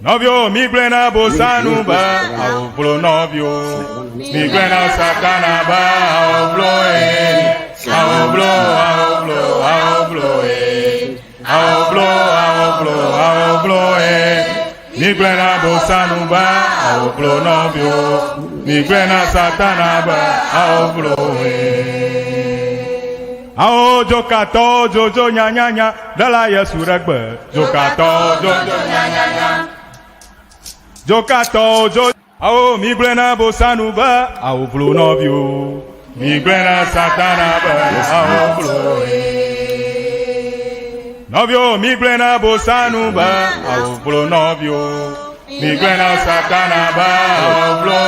Novio, mi plena bosanuba, auplo novio. Mi plena satanaba, auplo auplo, Mi plena bosanuba, auplo novio. Mi plena satanaba, auplo Ao jokato jojo nya nya nya dala Yesu regbe jokato jojo nya nya nya jokato jo ao mi blena bosanu ba ao vlo novio mi blena satana ba ao vlo novio mi blena bosanu ba ao vlo novio mi blena satana ba ao vlo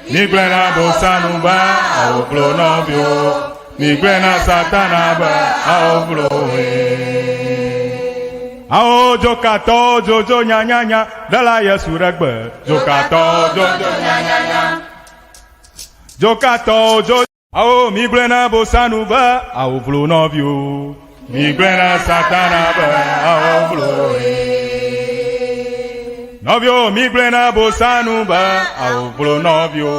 Mi plena bosanuba, auplo novio. Mi plena satanaba, auplo Ao jokato jojo nya nya nya dala Yesu regbe jokato jojo nya nya nya jokato jojo ao mi plena bosanuba, auplo novio. Mi plena satanaba, auplo Novio, mi plena bosanuba, auplo novio.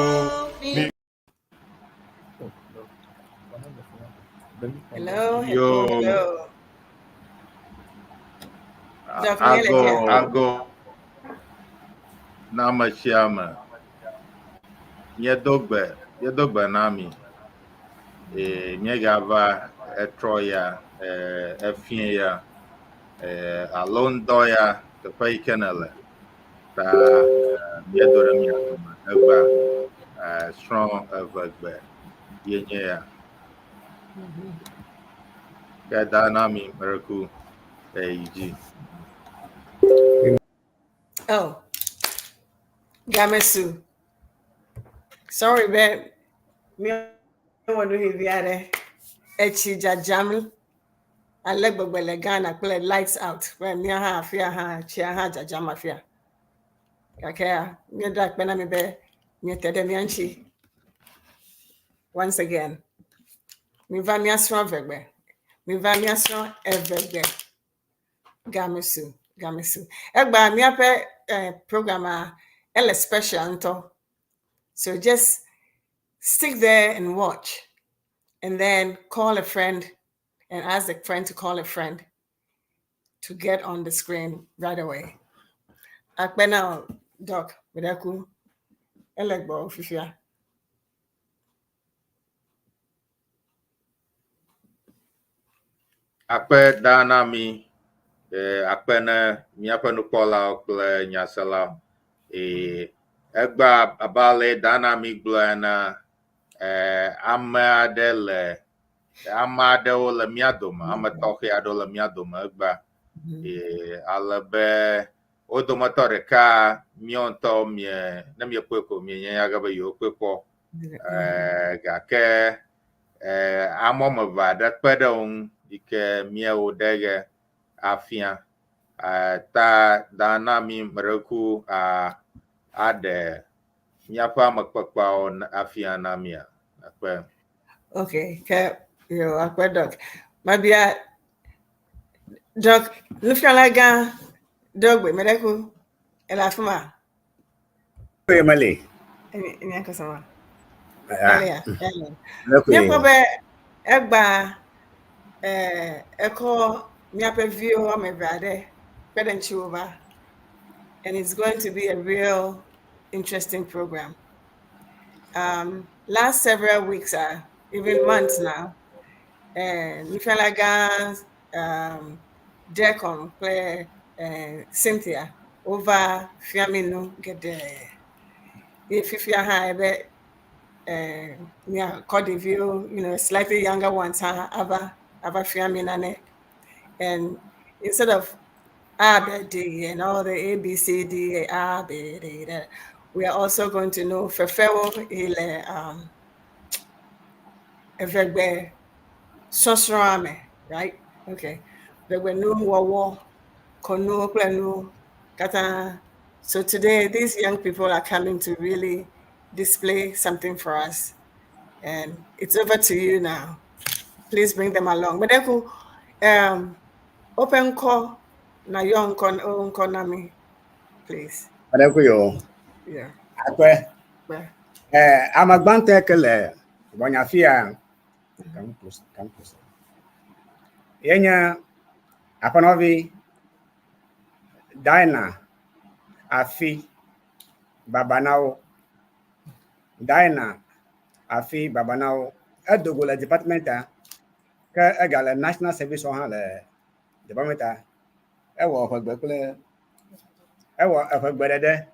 Hello. Ago, nama chiama. Yedogbe nami. Nyegava etroya, efia, alondoya, the pay kenele. Yedorami Agba, strong of Agba. Yeah. Dynamic miracle. AG. Oh, Gamesu. Sorry, man. Me want to hear the other. Echi jajami. I like Bobele Ghana play lights out. When near her, fear her, cheer her jajama fear. Okay, near that Benami Bear, near Tedemianchi. Once again, mi va mi asron vegbe. Mi va mi asron evegbe. Gamesu. Egba mi ape programmer ele special nto. So just stick there and watch, and then call a friend and ask the friend to call a friend to get on the screen right away. Akpena doc, bedaku elegbo fifia. Akpe dana mi, akpene mi apenu pola okle nyasala. Egba abale dana mi glana. Ama adewo le miadome, ame tɔxɛ aɖewo le miadome egba. Alebe wo dometɔ ɖeka míɔ ŋutɔ ne miekpɔe ko mienye nya be yewo kpe kpɔ. Gake ame wɔme eve aɖe kpe ɖe wo ŋu yi ke míewo ɖe ge afia. Ta dana mi meɖeku aɖe míaƒe amekpekpeawo afia na mia. Okay, yo akwe doc. Mabia doc, lufalaga dogbe medeku elafuma. Oye male. Enya kasama. Yeah. Nyakobe egba eko nyape view amevade pedenchi over, and it's going to be a real interesting program. Last several weeks even months now, and Nifalaga Decon play Cynthia over Fiamino get the Fifia High near Codiville, slightly younger ones, Ava Fiaminane, and instead of ABD and all the ABCD, ABD, we are also going to know Fefewo ile Evegbe Sosrame, right? Okay. There were no war, Kono Plano, Kata. So today these young people are coming to really display something for us. And it's over to you now. please bring them along. But open call na young con nami, please. Adakuyo. Yeah. Akwe. Well, Amagbante kele. Bonyafia. Campus. Yenya. Apanovi. Daina. Afi. Babanao. Daina. Afi. Babanao. Edogo le départementa. Que égale National Service on le départementa. Ewo hogbekule. Ewo hogbedede.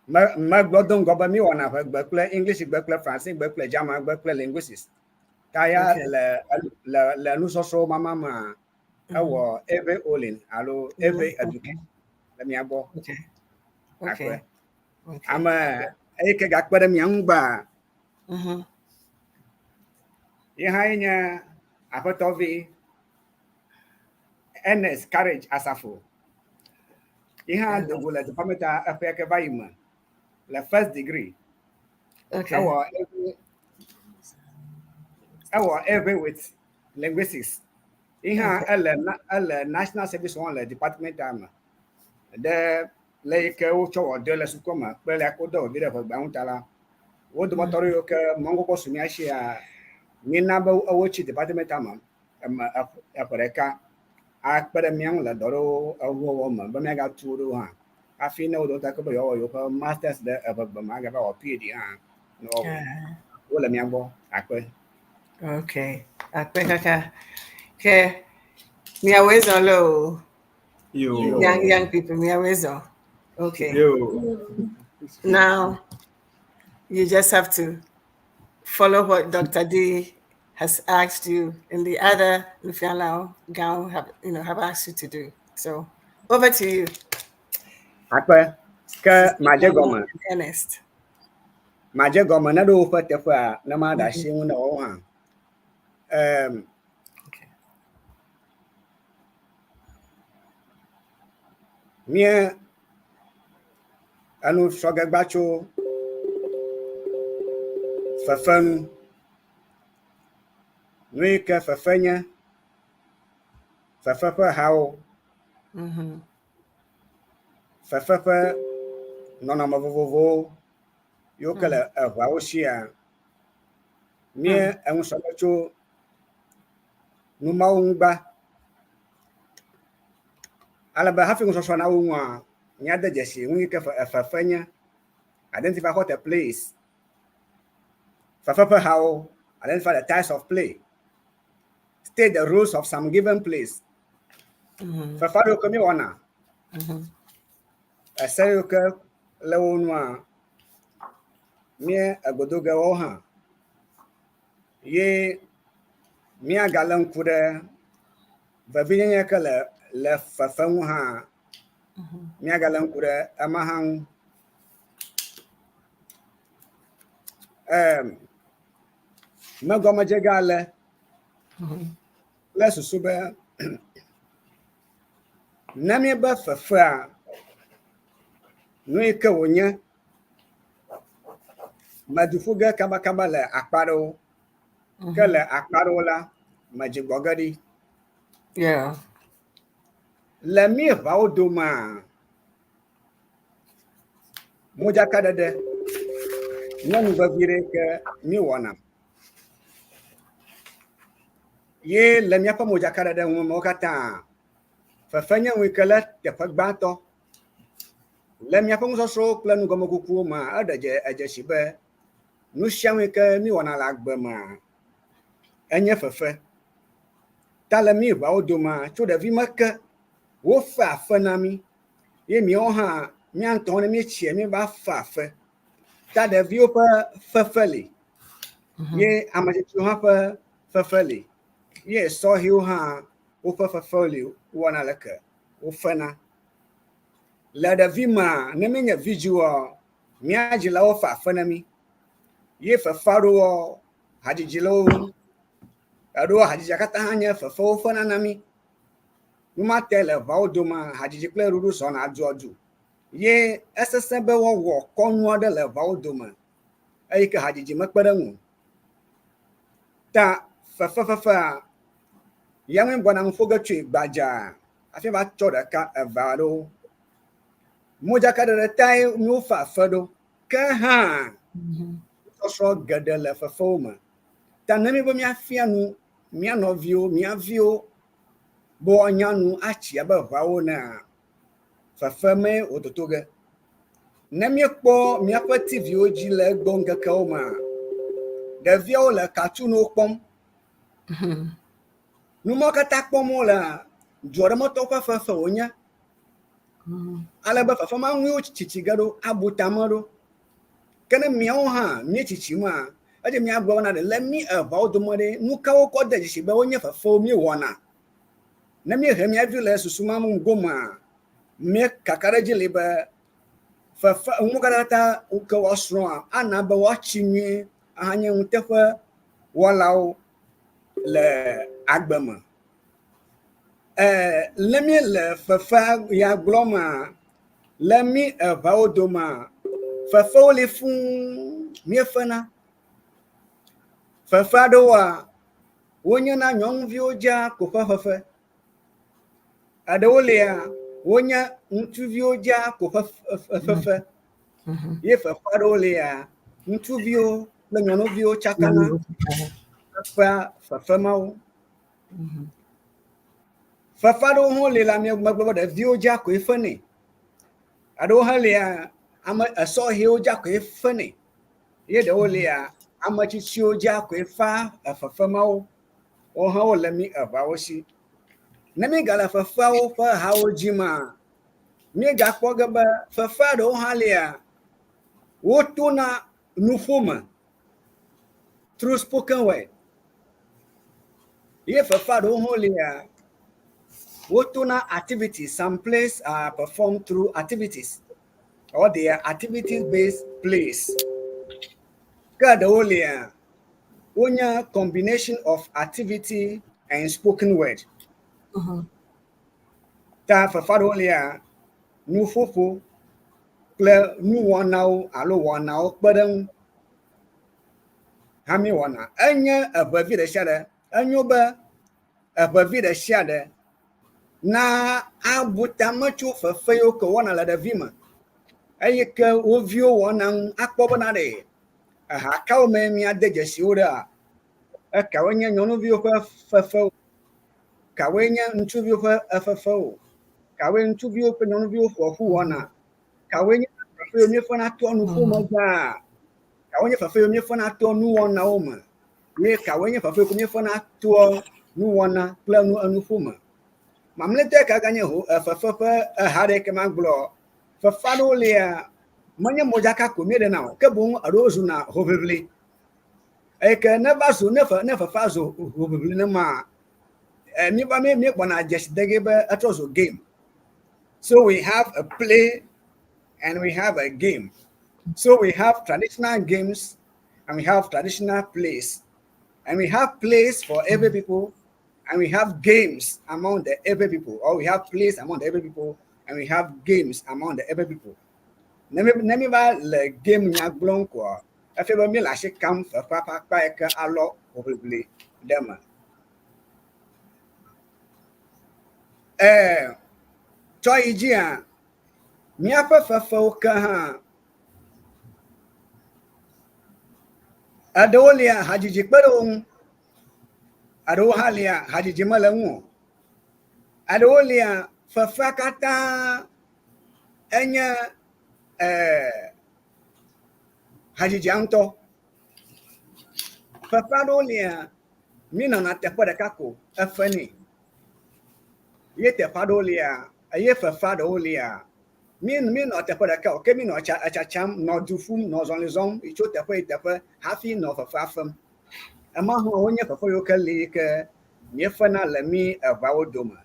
Ma gbọ́dọ̀ ngọba mi wona hogbekule English gbekule Français gbekule German gbekule linguistics. Kaya le nusoso mama ewo eve olin alo eve eduke. Le mi abo. Okay. Ama eke gakpere mi ngba. Ihanya apotovi NS Courage Asafo. Ihan dogo le department afeke bayima. Le first degree. Okay. Ewo every with linguistics. Ihan ele National Service on le department ama. De like ucho de le sukoma pele akodo bi de gba untala. Wo do motori yo ke mongo ko sumi ashia ni namba ochi department ama aporeka akpere miang la doro awo ma ba mega turu ha afina wo ta ko yo ko masters de ba ma ga ba PhD ha no wo la miang bo akpe. Okay. Akpe kaka. Okay. Mi awezo lo. Young people, mi awezo. Okay. Now you just have to follow what Dr. D has asked you in the other Nufialao gown have asked you to do. So over to you. Akpe ke maje goma. Ernest. Maje goma na do fa te fa na ma da shi na o ha. Okay. Mie anu sogagbacho fafanu nui ke fafanya fafafa hao fafafa nona mavovo yo kala hao shia mie anu sogagbacho numaungba alaba hafi nguso na unwa nyada jeshi nui ke fafanya identify what a place fafafa hao identify the types of play, state the rules of some given place. Fafado kami wana. Asari ke lewonwa mie agodoga oha. Ye mia galan kude vavinya ke le fafamu ha. Mia galan kude amahang magoma jegale lesu sube nami ba fafa nui ke wonya madufuga kaba le akparo ke le akparo la majibogadi Yeah. le mi va odoma moja kadade nanu bavire ke mi wona ye le mi apa moja kadade mo kata fafanya wikala te pagbato le mi apa so planu gomo kuku ma adaje ajesibe nu shawe ke mi wona la gbe ma enye fafa tala mi va odoma cho de vi maka wo fa fanami ye mi o ha mi anton mi chie mi ba fa fa ta de vi o pa fafali ye amaje tu ha pa fafali ye so hi o ha o pa fafali wona laka o fana la da vi ma na menya visual mi ajila o fa fanami ye fafaro hajijilo ado hajijakata hanya fafo fana nami numa tele vaudoma hajijikle ruru so na ajoju ye SSB wo konwo de le vaudoma ayike hajiji makparangu ta fafafafa Yang bona mfoga tui gbaja. Afi ba to da ka evado. Moja ka da tai mu fa fado. Ka ha. So gada la fa foma. Ta nami bo mi afia nu mi anovio mi avio bo anyanu achi aba vawo na fa fame ototoge. Nami kpo mi apa TV oji le gbonga ka o ma. Devio le cartoon okpom. Numo kata kpom la jore moto kwa fa onya. Ala ba fa ma nwi chichi gado abutamado. Kana miao ha mi chichi ma. Aje mi agbo na de let me about the money nu ka wo ko de chi ba onya fa mi wona. Na mi he mi adu le susuma mu ngoma. Mi kakara ji le ba fa mu karata ka wasro ana ba wa chinyi ahanye untefa walao le agbama. Let me le fa ya gloma. Let me about the ma. Fa le fun mi fana. Fa do wa wonya na nyong vi oja ko fa. Adolia wonya ntu vi oja ko fa. Ye fa dolia ntu vi o le nyono vi o chakana. Fa mau. Fa do ho le la mi magbo da vi oja ko ifani. Ado halia ama aso he oja ko ifani. Ye de olia ama chichi oja ko ifa fa mau. O ha o le mi aba o si. Na mi gala fa o fa ha o jima. Mi ga ko ga ba fa do halia. O tuna nufuma. Through spoken word. Ye fa do halia. O tuna activities. Some plays are performed through activities. Or they are activities-based plays. Kadolia, onya combination of activity and spoken word. Ta fafadolia, nu fofo, ple nu wanao, alo wanao, badang, hami wana. Anya abavi de shade, anyoba abavi de shade, na abutamacho fafayo ko wana la da vima. Ayeka ovio wana akpobanade. Aha kaw me mi adeje siura. Kawenya nyono vio fa kawenya ntu vio fa kawe ntu vio pe nyono vio fu wana. Kawenya fa mi fa na to nu fu ma ja. Kawenya fa mi fa na to nu wana o ma. Ye kawenya fa mi fa na to nu wana pla nu fu ma. Mamlete ka ganye ho fa hare ke maglo. Fa falo le manya mojaka ko mi de na ke bon arozu na hovebli. Eke never so never fazo hovebli na ma. Me ba me bona just degebe atozo game. So we have a play and we have a game. So we have traditional games and we have traditional plays. And we have plays for every people and we have games among the every people. Or we have plays among the every people and we have games among the every people. Nemi ba le game nya blon ko. Afi ba mi la she kam fa pa ka alo probably dem. Choi jia mi afa fa ka ha. Adolia hajiji kpero ado halia hajiji malangu. Adolia fa kata enya hajiji anto. Fa adolia mina na te kwa kako afani. Ye te adolia aye fa adolia min no te kwa kako ke min no cham no dufum no zonlizom icho te kwa hafi no fa fam. Ama ho onye fa yo kali ke ye fa na la mi abawo doma.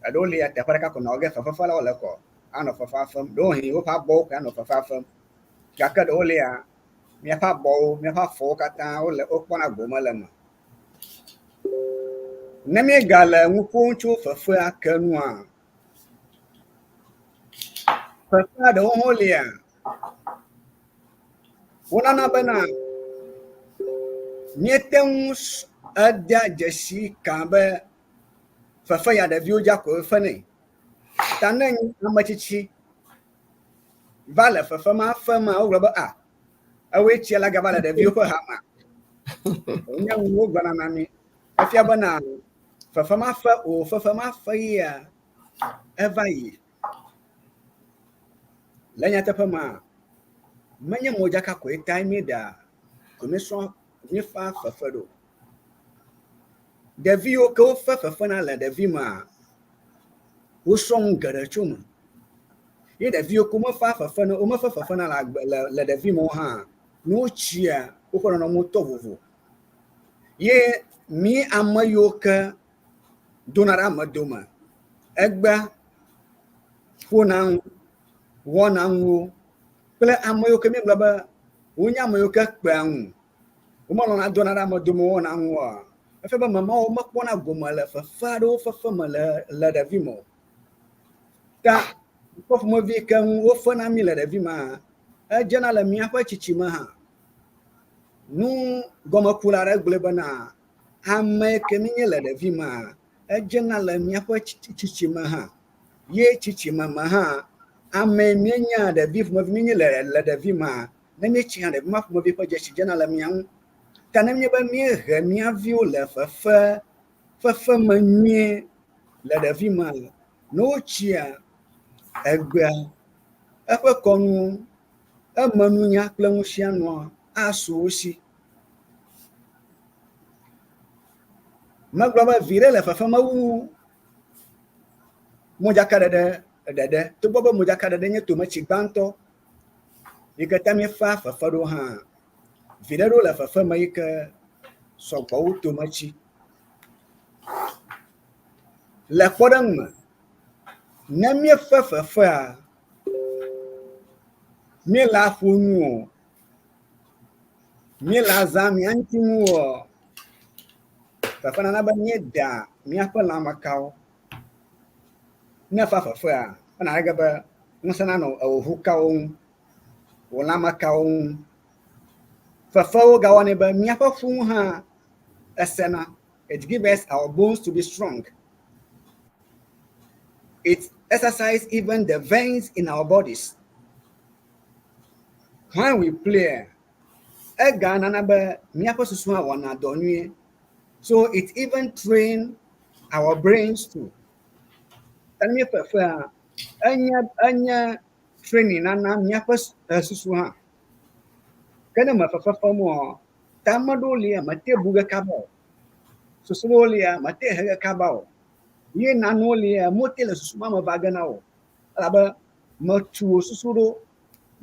Adolia te kwa kako no ge fa la wala ko. Ano fa fam do hi wo pa bo ka no fa fam. Jaka dolia mi pa bo mi pa fo kata o le o pona gboma le ma. Na mi gala nkunchu fa akanu a. Fa do holia. Wona na bana. Nietemus ada jesi kabe fefe ya ɖeviwo dza ko fefe nɛ ta ne ame tsitsi va le fefe ma fe ma wogblɔ be a ewoe tsia la gava le ɖeviwo ƒe hama wonye ŋuwo gblɔna na mi efia bena fefe ma fe o fefe ma fe yia eva yi le nyateƒe ma menye modzaka koe tae mi ɖa ko mi srɔ̃ mi fa fefe ɖo ɖeviwo ke wofe fefe na le ɖevi ma wosrɔ̃ ŋu geɖe tso me ye ɖeviwo ko mefa fefe na womefe fefe na le ɖevi ma hã ne wotsia woƒe nɔnɔmewo tɔ vovo ye mi ame yiwo ke dona ɖe ame dome egbea ƒona ŋu wɔna ŋuwo kple ame yiwo ke mi gblɔ be wonye ame yiwo ke kpea ŋu womelɔna dona ɖe ame dome wɔna ŋuwoa efia be mamawo mekpɔna gome le fefe aɖewo fefe me le ɖevi me o ta kpɔ ƒomevi ke ŋu wofe na mi le ɖevi ma edzena le míaƒe tsitsi me hã nu gɔmekula aɖe gblɔe bena ame ke mi nye le ɖevi ma edzena le míaƒe tsitsi me hã ye tsitsi me hã ame mienya ɖevi ƒomevi mi nye le ɖevi ma ne mietsi hã ɖevi ma ƒomevi ƒe dzesi dzena le mia ŋu ta ne mie be miehe mia viwo le fefe me nyuie le ɖevi ma ne wotsia egbea eƒe kɔnu emenunya kple ŋusianua asu wo si megblɔ be vi ɖe le fefe me wu modzaka ɖeɖe togbɔ be modzaka ɖeɖe nye tometsi gbãtɔ yi ke ta miefa fefe ɖo hã vi ɖe ɖo le fefe me yi ke sɔgbɔ wu tometsi le kpɔɖeŋu me ne miefe fefea miele aƒo nu o miele azã mia ŋuti ŋu o fefe nana be mieda miaƒe lãmekawo ne fa fefea ena ɖe ge be ŋusẽ nanɔ eʋu kawo ŋu wò lãmekawo ŋu fefewo gawɔnɛ be miaƒe ƒu hã esena it gives us our bones to be strong it exercise even the veins in our bodies when we play ega nana be miaƒe susu hã wɔna dɔ nyuie so it even train our brains too tani fefea enye training nana miaƒe susu hã ke ne me fefe fem o ta ame ɖewo lia mete bu ge kaba o susu ɖewo lia mete he ge kaba o ye nanewo lia mote le susu ma me va ge na o elabe metu wo susu ɖo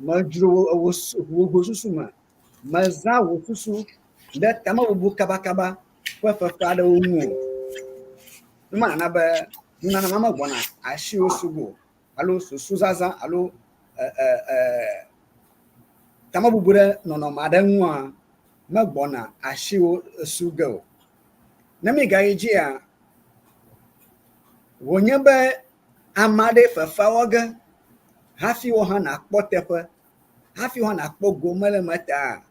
medzro wo susu me mezã wo susu ɖe tame bubu kabakaba ƒe fefe aɖewo ŋu o numa nana be nunana ma megbɔna asiwo sugbɔ alo susu zazã alo tame bubu ɖe nɔnɔme aɖe ŋua megbɔna asiwo su ge o ne mi gayi dzia wònye be ame aɖe fefe wɔ ge hafi wo hã nakpɔ teƒe hafi wo hã nakpɔ gome le me ta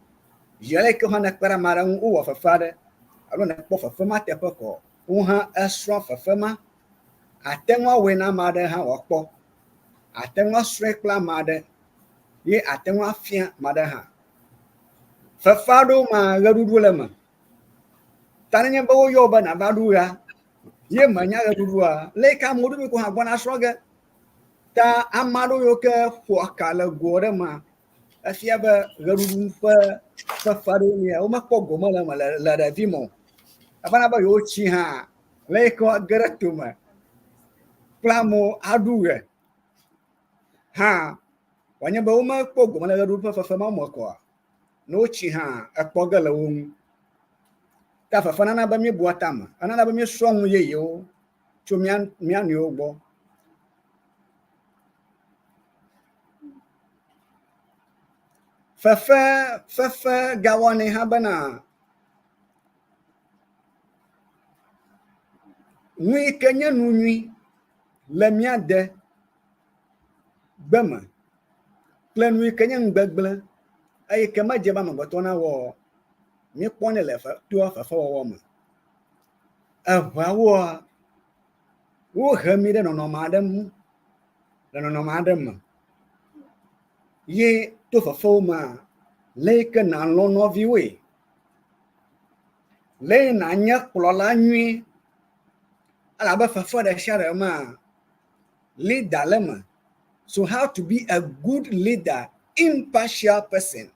yele ke hã nekpe ɖe ame aɖe ŋu wowɔ fefe aɖe alo nekpɔ fefe ma teƒe kɔ wo hã esrɔ̃ fefe ma ate ŋu awɔe na ame aɖe hã wòakpɔ ate ŋu asrɔ̃e kple ame aɖe ye ate ŋu afia ame aɖe hã fefe aɖewo ma ɣeɖuɖu le me ta nenye be woyɔ be nava ɖu ɣa ye menya ɣeɖuɖua le yi ke ame ɖomi ko hã gbɔna srɔ̃ ge ta ame aɖewo yiwo ke ƒo aka le go aɖe me efia be ɣeɖuɖu ƒe fefe aɖewo lia womekpɔ gome le me le ɖevi me o efana be yewo tsi hã le yi ke woage ɖe tome kple amewo aɖu ɣe hã wòanye be womekpɔ gome le ɣeɖuɖu ƒe fefe ma me kɔa ne wotsi hã ekpɔ ge le wo ŋu ta fefe nana be miebua tame enana be miesrɔ̃ ŋu yeyewo tso mia nɔewo gbɔ fefe gawɔnɛ hã bena nu yi ke nye nu nyui le mia de gbeme kple nu yi ke nye ŋugbegblẽ eyi ke medze be amegbetɔ na wɔ míekpɔnɛ le toa fefewɔwɔ me eʋeawoa wo hemi de nonomadem le nonomadem ye to fefo ma le ke na lo noviwe le na nya kplola nyui ala ba fefo de share ma leader lema. So how to be a good leader, impartial person.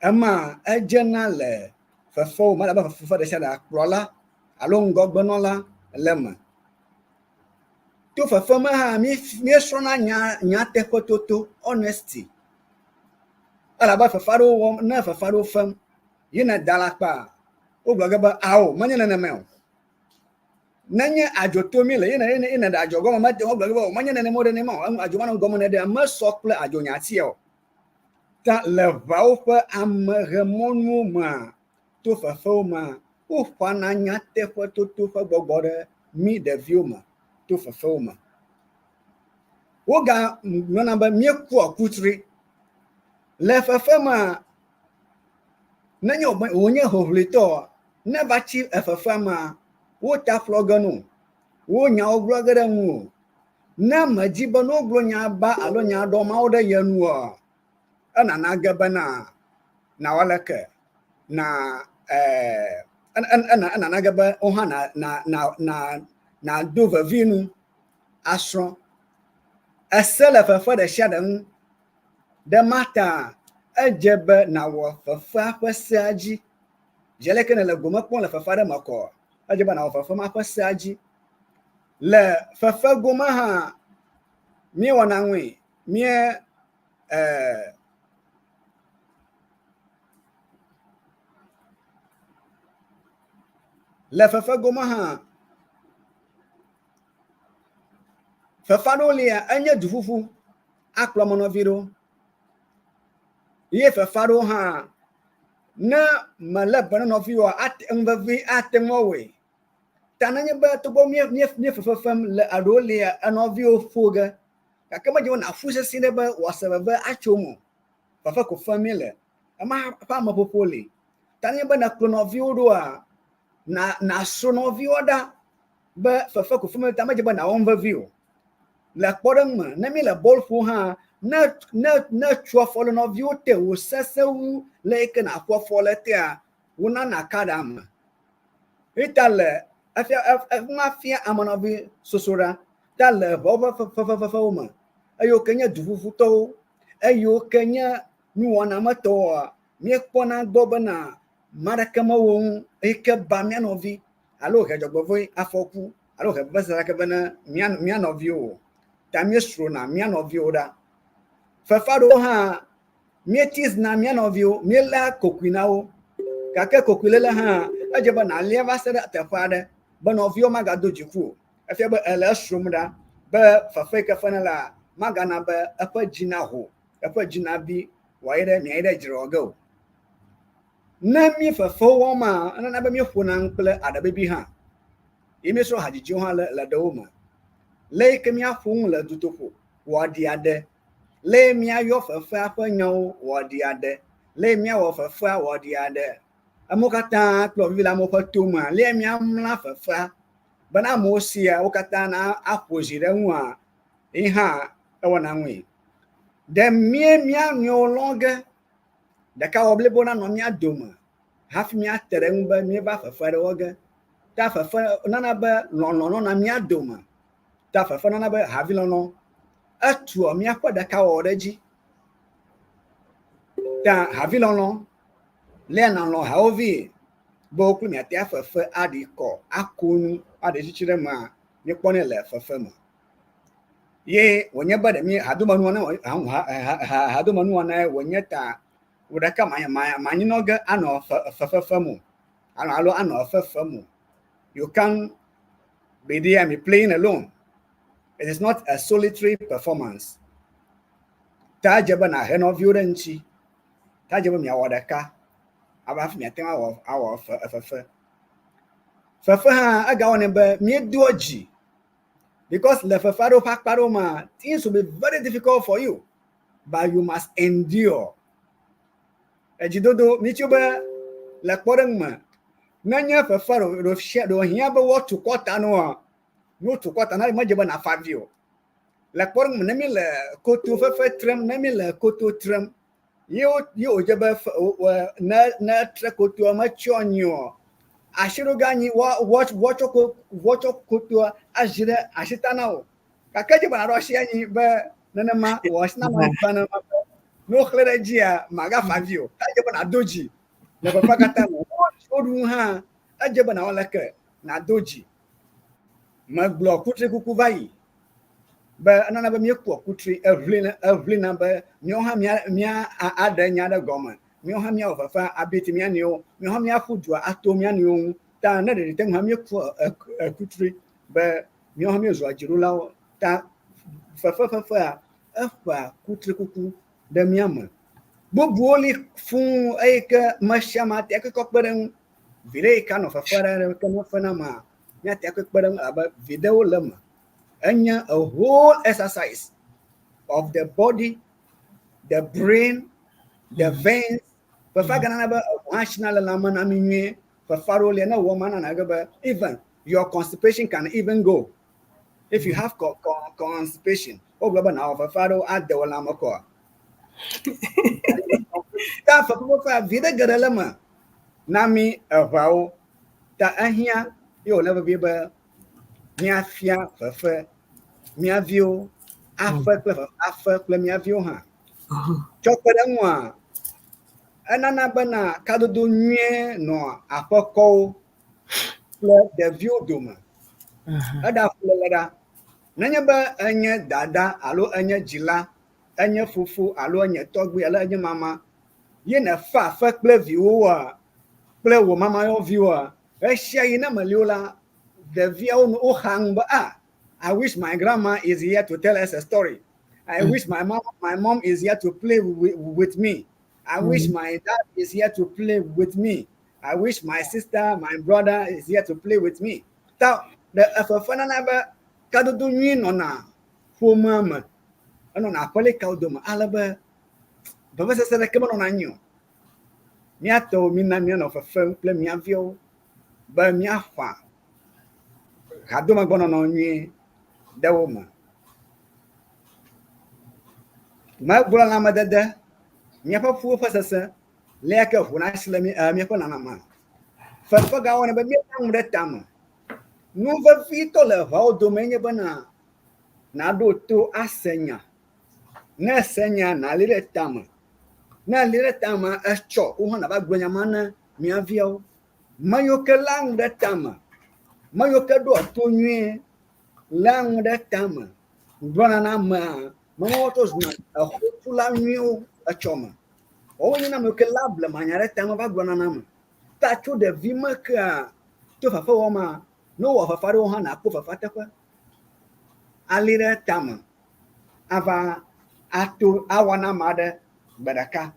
Ama ejena le fefo ma ba fefo de share kplola along gogbonola lema. To fefo ma ha mi srona nya te pototo honesty. Ala ba fefaro wo na fefaro fam yina dalakpa o gbagaba awo manya na meo nanya ajoto mi le yina da ajogo ma te o gbagaba manya na mo de ne ma ajogo na gomo na de ma sokle ajonya tie o ta le vao fa amremonu ma to fefo ma o fa na nya te pototo fa gbogbore mi de vioma to fefo ma wo ga nona ba mi ku akutri le fefo ma nanya onye hohlito never chief efefama wo ta floganu wo nya oglogere mu na majiba no glo nya ba alo nya do ma oda yanu ana na gaba na walake na ana na gaba oha na dova vinu asro asela fefa de shadan de mata ejebe na wo fefa kwasaji jele kene le goma pon le fefa de mako ejebe na wo fefa ma kwasaji le fefa goma ha mi wana nwe mi le fefa goma ha fefa no le anya dufufu aklomo no viro ye fefaro ha na malabana no fiwa at mbavi atemowe tananya ba to bo mi fefafam le adolia anovio foga kakama je na fuse sine ba wasaba achomo fafa ko famile ama pa mapopoli tananya ba na klonovio do na sonovio da ba fafa ko famile tamaje ba na onva view la podang ma na mi la bol fu ha na chua folo no view te wo sesewu le ke na kwa folo te a wona na kadam itale afia amanovi sosora tale boba fa uma ayo kenya dufufu to ayo kenya nuwana mato mi kpona gboba na marakama won eke ba mi anovi alo ke jogbo afoku alo ke basara ke bana mi anovi o tamestro na mi anovi oda fefado ha mietis na mi anovio miela kokwinao kake kokwilele ha ajeba na leva sera tefade banovio magado jiku afia ba ele srumda ba fafeka fanala magana ba apa jina ho apa jina bi waire mi ide jirogo na mi fafo woma na ba mi huna nkle adabe bi ha imeso hajiji ho la dawoma le kemi afun la dutofo wadi ade le mia yo fafa afanyo wodi ade le mia wo fafa wodi ade amokata klo vila mo patuma le mia mla fafa bana mo sia okata na apojire nwa iha ewona nwe de mia nyo longe de ka oble bona no mia doma haf mia terengba mi ba fafa de woge ta fafa nana ba no na mia doma ta fafa nana ba havilo no atu mi akwada ka oreji ta havilon le na lo haovi bo ku mi ati afefe adiko akunu ade chichire ma mi pone le fefe ma ye wonye bade mi hadumanu na hadumanu na wonye ta udaka manyi noga ano fefe mu alo ano fefe mu you can be there me playing alone. It is not a solitary performance. Tajaba na heno viurenchi. Tajaba mi awadaka. Abaf mi atema awa fefe. Fefe ha aga onembe mi duoji. Because le fefaro pakparo ma things will be very difficult for you, but you must endure. Ejidodo mi chuba le poreng ma nanya fefaro do share do hia be what to quarter no to quarter na ma jeba na favio la porng na mi le koto fefe trem na mi le koto trem yo jeba na tre koto ma chonyo ashiro gani watch koto ajire ashitana o kakaje ba ro share ni be nana ma wasna ma bana no chlera dia maga favio kaje ba na doji na papa kata no odu ha ajeba na wala ke na doji ma block kutre kuku vai ba anana ba mi ku kutre every na ba mi ha mi ada nya da goma mi ha mi ofafa abeti mi anio mi ha mi afudu ato mi anio ta na de tem ha mi ku kutre ba mi ha mi zo ajirula ta fa afa kutre kuku da mi ama bobuoli fun aika mashama te ko kperen vire kan of afara kan fana ma ya te ko kperen aba video lama anya a whole exercise of the body, the brain, the veins fafagana ba national lama na minwe fafaro le na woman na gaba even your constipation can even go if you have constipation oglaba na fafaro at the lama ko ta fa ko fa vida garalama nami avao ta ahia yo na be ba mia fia fa mia vio afa mia vio ha chokere nwa anana bana kadodo nwie no apoko le de vio doma ada fulera nanya ba anya dada alo anya jila anya fufu alo anya togbe alo anya mama ye na fa kple viwo wa kple wo mama yo viwo e shia ina maliola the vio no hang ba I wish my grandma is here to tell us a story. I wish my mom is here to play with me. I wish my dad is here to play with me. I wish my sister, my brother is here to play with me. Ta the afafana na ba kadudu nyi no na fo mama ano na pale kaudoma alaba baba se se kemo no na nyo mi ato mi na mi no fafa ple mi avio ba mi afa kadoma gbono no nyi dawo ma bula na madada mi fa fu fa sasa le ka fu na islami mi fa na ma fa ga wona ba mi tang de tam no va fito le va o domenye bana na do to asenya na senya na le tam echo o na ba gbonya mana mi avio mayo ke lang de tam mayo ke do to nyi lang de tam bana na ma motos na a hopula nyu a choma o ni na me ke lable manyare tam ba gwana na ma ta chu de vima ka to fa fa ma no wa fa fa ro ha na ko fa fa ta kwa alire tam ava ato awana ma de badaka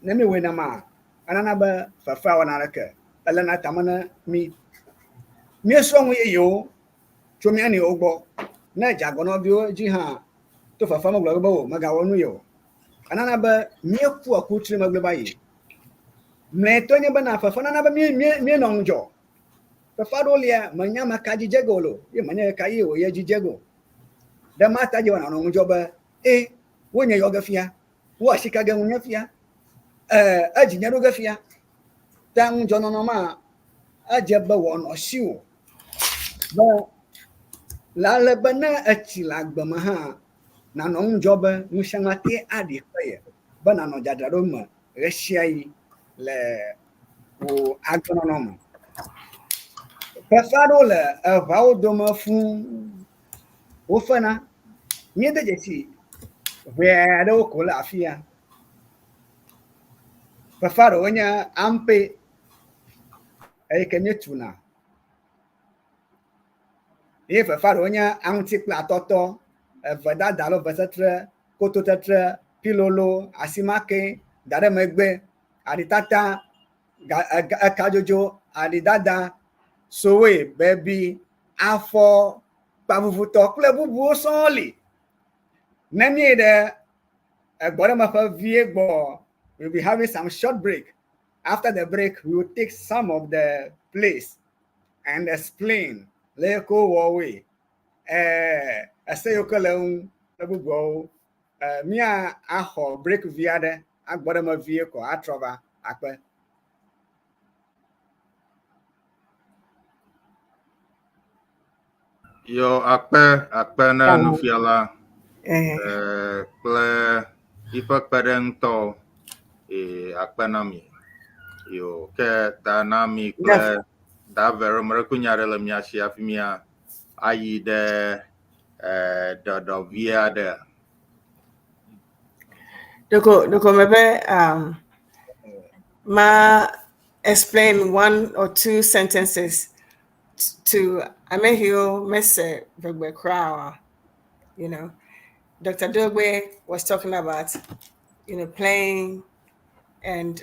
na me we na ma anana ba fa fa wana raka alana tamana mi so nwe yo chomi ani ogbo na jagono bio ji ha to fa mo gbo maga wonu yo anana ba mie ku akutri magbe bayi mle to nye bana fa na ba mie no njo fa do lia manya makaji jegolo ye manya kai o ye jijego da mata je wana no njo ba wonya yo gafia wo ashika ga wonya fia ajinya ro gafia ta njo no ma ajeba wono shiwo ba la le bana achila gbama ha na no njoba mushamate adi kwaye bana no jadaro ma reshiai le o agronomo pasado le avao do ma fun o fana ni de jesi we do ko la afia pasado onya ampe e kenye tuna e pasado onya anti platoto vada dalo vasatre kototetre pilolo asimake dare megbe aditata kajojo adidada sowe bebi afo pavuvuto kule bubu soli nani de egbore ma fa vie gbo we'll be having some short break After the break, we will take some of the place and explain. Let go away. I say you call go. Me a break via the bottom of vehicle. I travel. Yo akpe na nufiala ple ifa kpedeng to akpe na mi yo ke ta na mi ple da vero mrekunya le miashi afimia ayi de do via de Doko maybe ma explain 1 or 2 sentences to Amehio Mese Vegbe Crow. You know, Dr. Dogwe was talking about, you know, playing and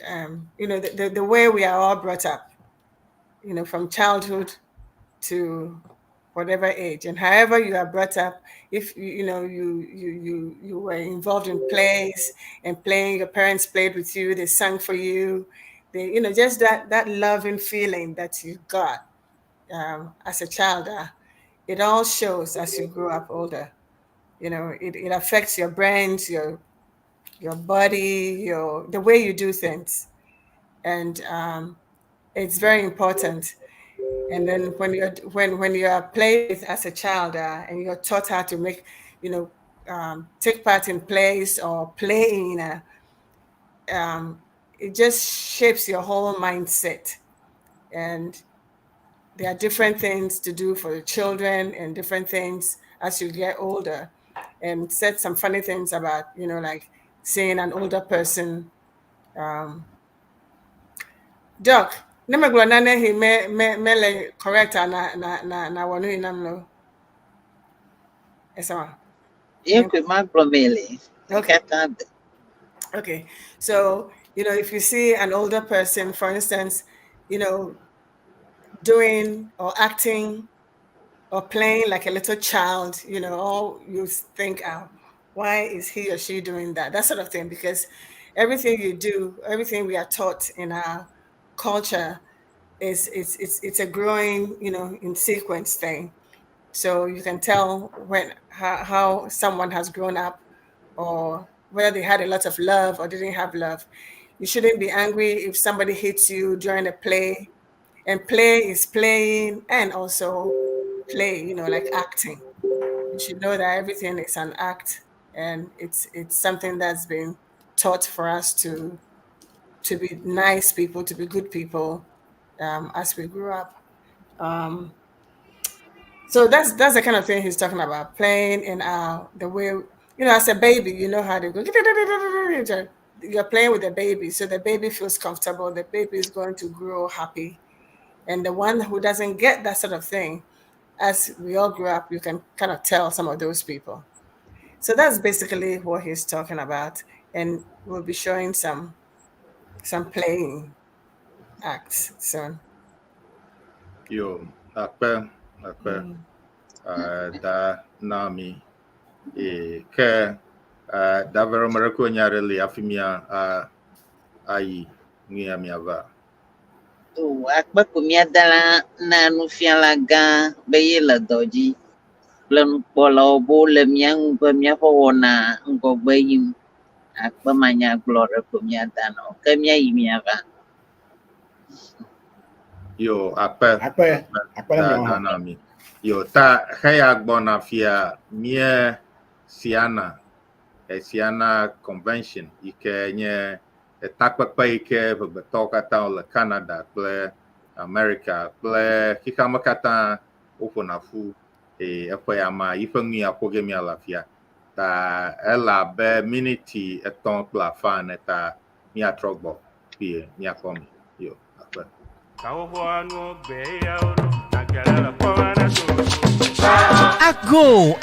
you know, the way we are all brought up, you know, from childhood to whatever age, and however you are brought up, if you know you were involved in plays and playing, your parents played with you, they sang for you, they, you know, just that loving feeling that you got as a child, it all shows as you grow up older. You know, it affects your brains, your body, the way you do things, and it's very important. And then when you are played as a child and you're taught how to make, you know, take part in plays or playing, it just shapes your whole mindset. And there are different things to do for the children and different things as you get older. And said some funny things about, you know, like seeing an older person. Doc, nemeglo nane he me correct na wanu inamno. Esa. Okay. So, you know, if you see an older person, for instance, you know, doing or acting or playing like a little child, you know, all you think, why is he or she doing that? That sort of thing, because everything you do, everything we are taught in our culture it's a growing, you know, in sequence thing. So you can tell how someone has grown up, or whether they had a lot of love or didn't have love. You shouldn't be angry if somebody hits you during a play, and play is playing and also play, you know, like acting. You should know that everything is an act, and it's something that's been taught for us to be nice people, to be good people, as we grew up. So that's the kind of thing he's talking about, playing in the way, you know, as a baby, you know how to go. You're playing with the baby, so the baby feels comfortable. The baby is going to grow happy, and the one who doesn't get that sort of thing, as we all grew up, you can kind of tell some of those people. So that's basically what he's talking about, and we'll be showing some playing acts soon. yo akpe da nami ke da vero mrekunya le afimia ayi ngia miava akpa kumia dala na nufiala ga beyela doji len polo bo le miang pe mia fona ngo bayim akpa manya glore kumia dano kemia imiava yo akpe da nami yo ta haya gbona fia mie siana convention ike nye takpakpa ike betoka ta le Canada ple America ple kikamakata ofonafu efe ama ifengi apogemi alafia ta ela be minute eton pla fan eta mi atrogbo pie mi akomi yo akpe Kawo anu be ya olu na gala la kwa na so Ago.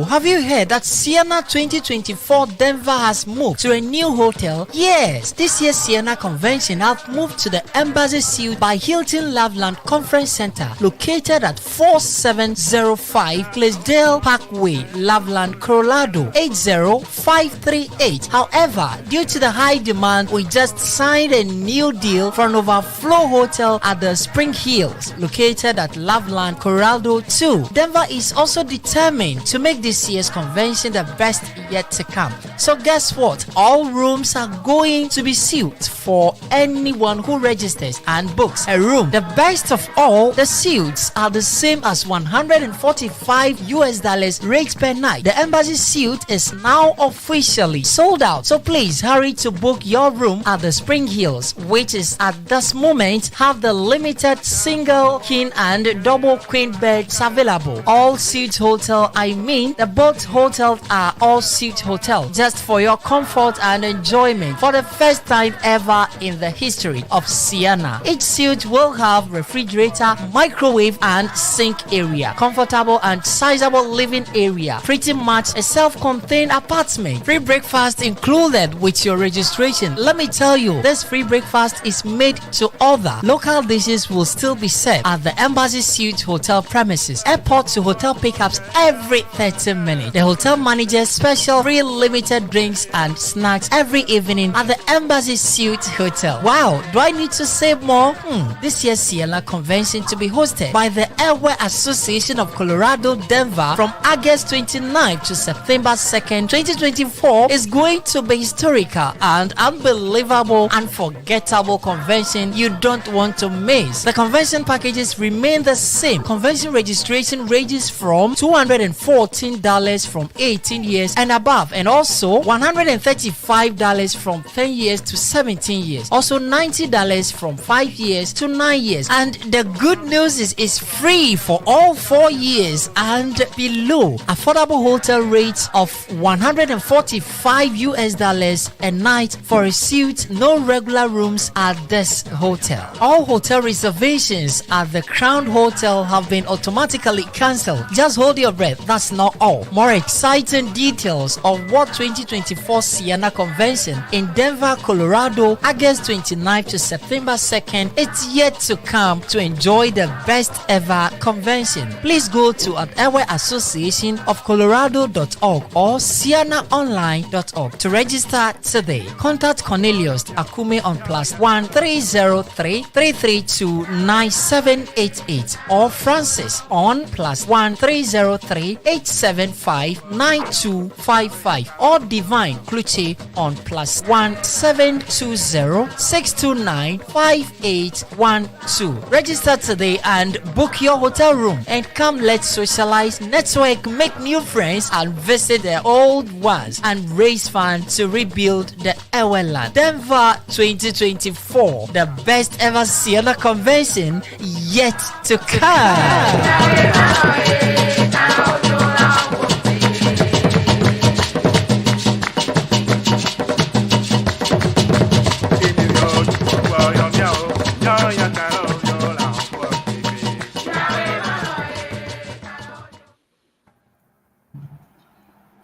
Have you heard that Sienna 2024 Denver has moved to a new hotel? Yes, this year's Sienna convention have moved to the Embassy Suite by Hilton Loveland Conference Center, located at 4705 Clydesdale Parkway, Loveland, Colorado 80538. However, due to the high demand, we just signed a new deal for an overflow hotel at the Spring Hills, located at Loveland, Colorado 2. Denver is also determined to make this year's convention the best yet to come. So guess what? All rooms are going to be sealed for anyone who registers and books a room. The best of all, the suites are the same as $145 rate per night. The Embassy Suite is now officially sold out. So please hurry to book your room at the Spring Hills, which is at this moment have the limited single, king and double queen beds available. All suite hotel, the both hotels are all suite hotel, just for your comfort and enjoyment for the first time ever in the history of Sienna. Each suite will have refrigerator, microwave and sink area, comfortable and sizable living area, pretty much a self-contained apartment. Free breakfast included with your registration. Let me tell you, this free breakfast is made to order. Local dishes will still be served at the Embassy Suite hotel premises. Airport to hotel pickups every 30 minutes. The hotel manages special free limited drinks and snacks every evening at the Embassy Suite Hotel. Wow, do I need to say more? This year's Sienna convention to be hosted by the Airway Association of Colorado, Denver from August 29th to September 2nd, 2024 is going to be historical and unbelievable, unforgettable convention you don't want to miss. The convention packages remain the same. Convention registration ranges from $214 from 18 years and above, and also $135 from 10 years to 17 years. Also $90 from 5 years to 9 years. And the good news is it's free for all 4 years and below. Affordable hotel rates of $145 a night for a suite, no regular rooms at this hotel. All hotel reservations at the Crown Hotel have been automatically cancelled. Just hold your breath, that's not all. More exciting details of what 2024 Sienna Convention in Denver, Colorado, August 29th to September 2nd, it's yet to come to enjoy the best ever convention. Please go to Airway Association of Colorado.org or SiennaOnline.org to register today. Contact Cornelius Akume on +1 303 332 9788 or Francis on +1 303 875 9255 or Divine Kluche on +1 720 629 5812. Register today and book your hotel room and come, let's socialize, network, make new friends and visit the old ones and raise funds to rebuild the Eweland. Denver 2024, the best ever Sienna convention yet to come.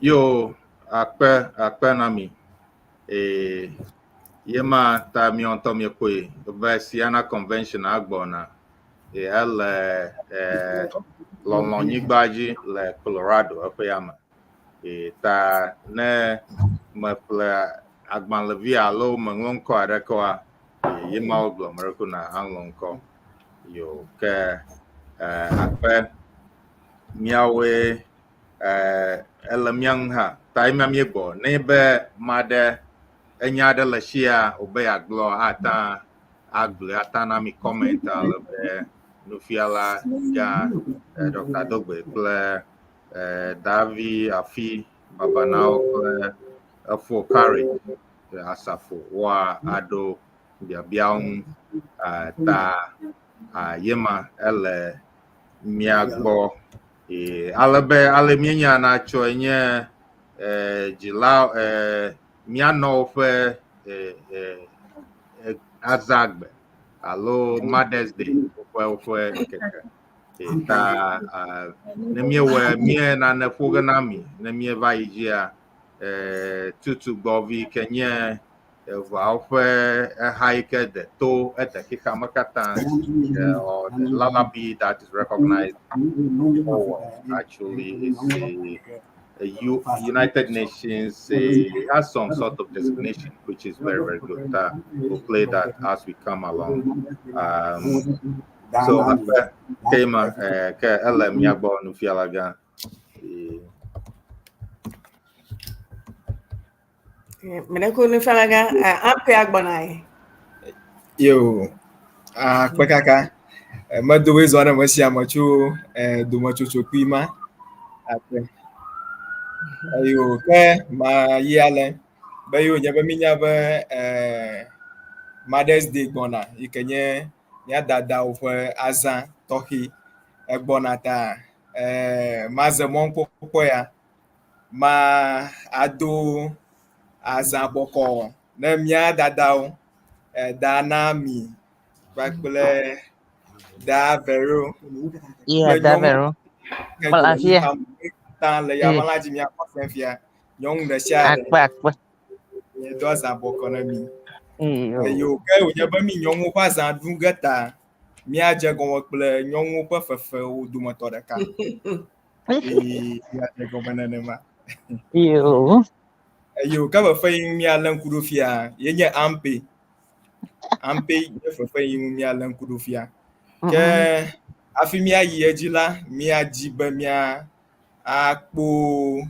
Yo, akpe nami. Yema ta mi onto mi kwe. Ba Sienna convention agbona. Elle Lon Yigbaji le Colorado apayama. Ta ne me ple agban le via lo mengonko arekoa. Yema oglo mereko na anlonko. Yo ke akpe miawe elamiang ha taima miebo nebe made enyade la shia obe aglo ata agle ata na mi comment albe no fiala ja Dr. Dogbe ple Davi Afi Babanao ple afo carry asafo wa ado biabiaun ta yema ele miagbo ale mienya na cho enye jila miano fe azagbe alo Mother's Day fe keke ta na mie we mie na ne foga na mi na mie vai gia tutu govi kenye Valve hike the toe at the Kikamakatan or the lullaby that is recognized actually is a United Nations has some sort of designation which is very, very good. We'll play that as we come along. So after Kema LM Yabo Nufialaga. Menekunu falaga ampe agbonai. Yo, kwekaka. Madowe zona mwesi amachu dumachu chokima. Ayo ke ma yale. Bayo nyaba minyaba Mother's Day gbona ikenye ya dada ofwe azan tohi gbona ta mazemon popo ya ma ado azan boko na mia dada dana mi bakule da vero Iya, da vero. Malaysia. Tan le ya malaji mi akofia nyong de share Akpa. ye do azan boko na mi Iyo. yo ke o nyaba mi nyong kwa azan dungata mi aje gon kple nyong kwa fefe o dumoto de ka ya te go banane ma Iyo. yo ka ba fa mi alan kudofia ye nye ampe ye fefe yin mi alan kudofia ke afi mi ayi ejila mi aji ba mi akpo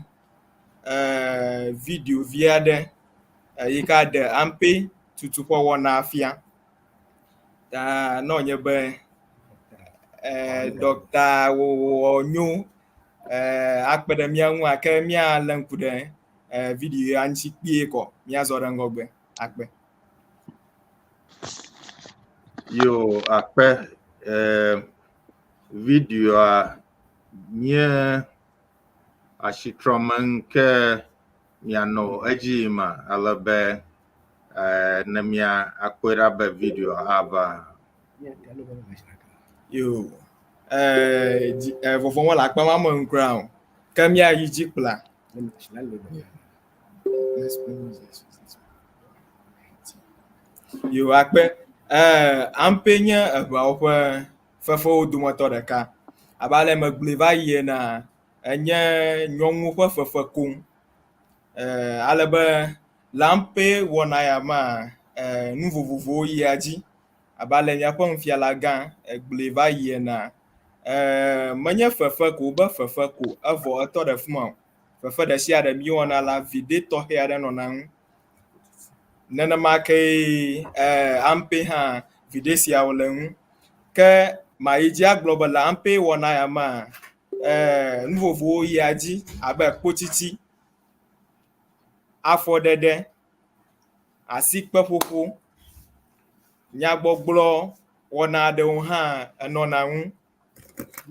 video via de yi ka de ampe tutu kwa wona afia ta no nye be Dr. Onyo akpede mi anwu ake mi alan kude video anchi pie ko mi azora ngogbe akpe Yo akpe video a nye ashitroman ke miano ejima alabe na mia akwera be video aba yo fofo wala akpa ma mo nkra ka mi ayi jipla yo akpe ampenya aba ofa fefo dumoto de ka abale magbeva ye na enye nyonwu kwa fefe kun alebe lampe wona ya ma nu vovovo yi aji abale nya kwa mfiala gan egbleva ye na menye fefe ko be fefe ko evo eto de fuma fefe de sia de mi wona la vide to he ade no nan nana ma ke ampe ha vide sia wolen ke ma iji global ampe wona ya ma nuvovo yi aji abe potiti afodede asikpe popo nyagbogbo wona de ha enona hu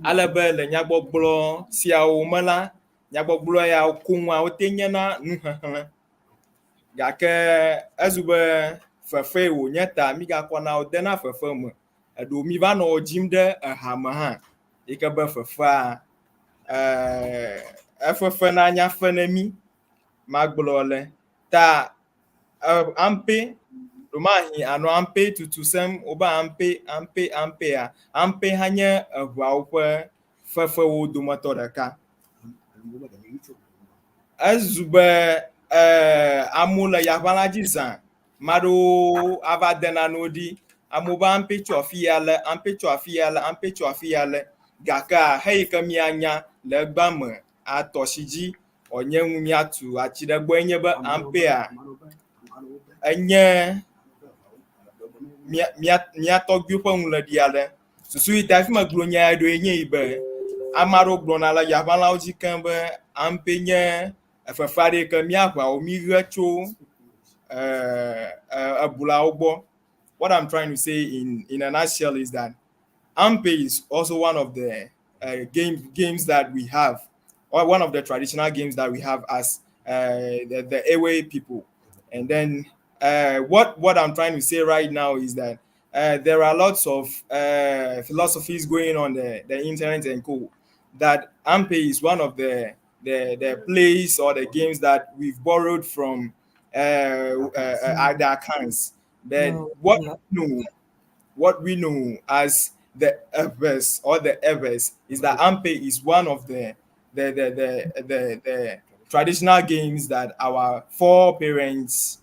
alebe le nyagbogbo siawo mala nyagbogbo ya kunwa otenyana nuhaha gake ezube fefe wo nyeta mi ga kona odena fefe mu edo mi va no jim de hama ha ikebe fefa efefe na anya fenemi magblole ta ampe romahi ano ampe tutusem oba ampe hanye ehwaukwe fefe wo domoto deka ezube amula yabala jizan mado avadena nodi amuba ampe chofiale gaka hey kamianya le gbame atoshiji onye nwumi atu achidegbo enye be ampe a enye mia togbi po nle diale susu itafi maglonya do enye ibe amaro glona la yabala oji kan be ampe nye efafare kamia kwa omi recho abula ogbo. What I'm trying to say in a nutshell is that ampe is also one of the games that we have, or one of the traditional games that we have as the Ewe people. And then what I'm trying to say right now is that there are lots of philosophies going on the internet and co. That Ampe is one of the plays or the games that we've borrowed from other accounts. That what we know as the Evers or the Evers is that Ampe is one of the traditional games that our foreparents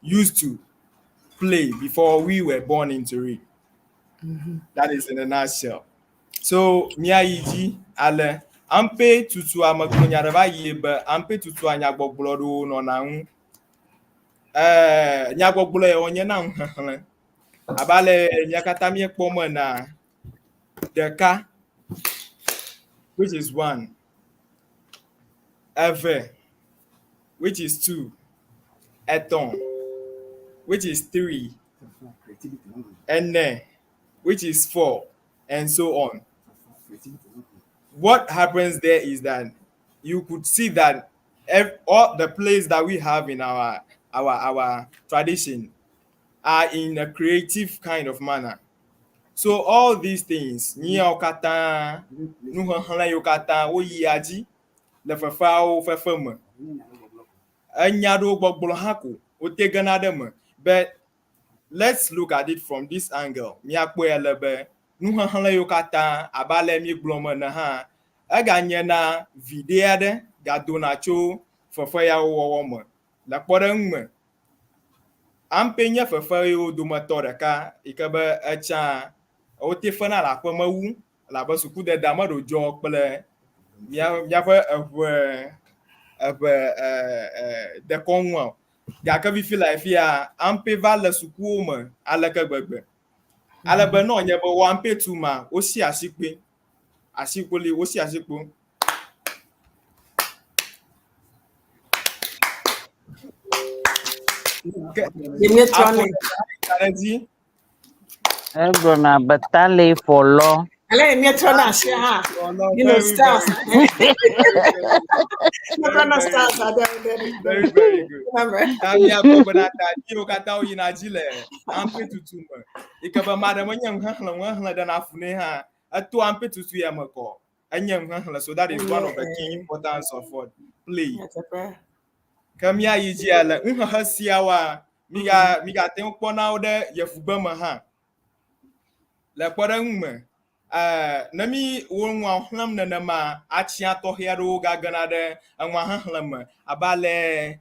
used to play before we were born into it. That is in a nutshell. So miayiji ale ampe tutu amakunyaraba yebe ampe tutu anyagbogbloro no na hu nyagbogblo e onye na hu abale nyakata mi ekpomo na deka, which is 1, eve, which is 2, eton, which is 3, ene, which is 4, and so on. What happens there is that you could see that all the plays that we have in our tradition are in a creative kind of manner. So all these things, nyokata, nuhanla yokata, oyiaji, le fafao fafama, anyado bogbolohaku, oteganadem. But let's look at it from this angle. Nyakwe elebe, nuhanla yokata, abale mi bloma na ha, aganye na videade, gadonacho, fafaya wawoma, la podem. Ampenya fafayo dumatoraka, ikaba acha. O te fana la kwa mawu la ba suku de dama do jog ple mia fa de konwa ya ka vi fila fia ampe va la suku ma ala ka gbegbe ala ba no nya ba wa ampe tu ma o si asipe asipole o si asipo Gonna batale for law. You know, stars. Very, very good. Remember? So that is one of the key importance of what play. Come here, Yijiala. Unhasiawa. Miga tem pona ode yefubama ha. La podang nami wonwa hlam na ma achia to hero gaganade anwa hlam abale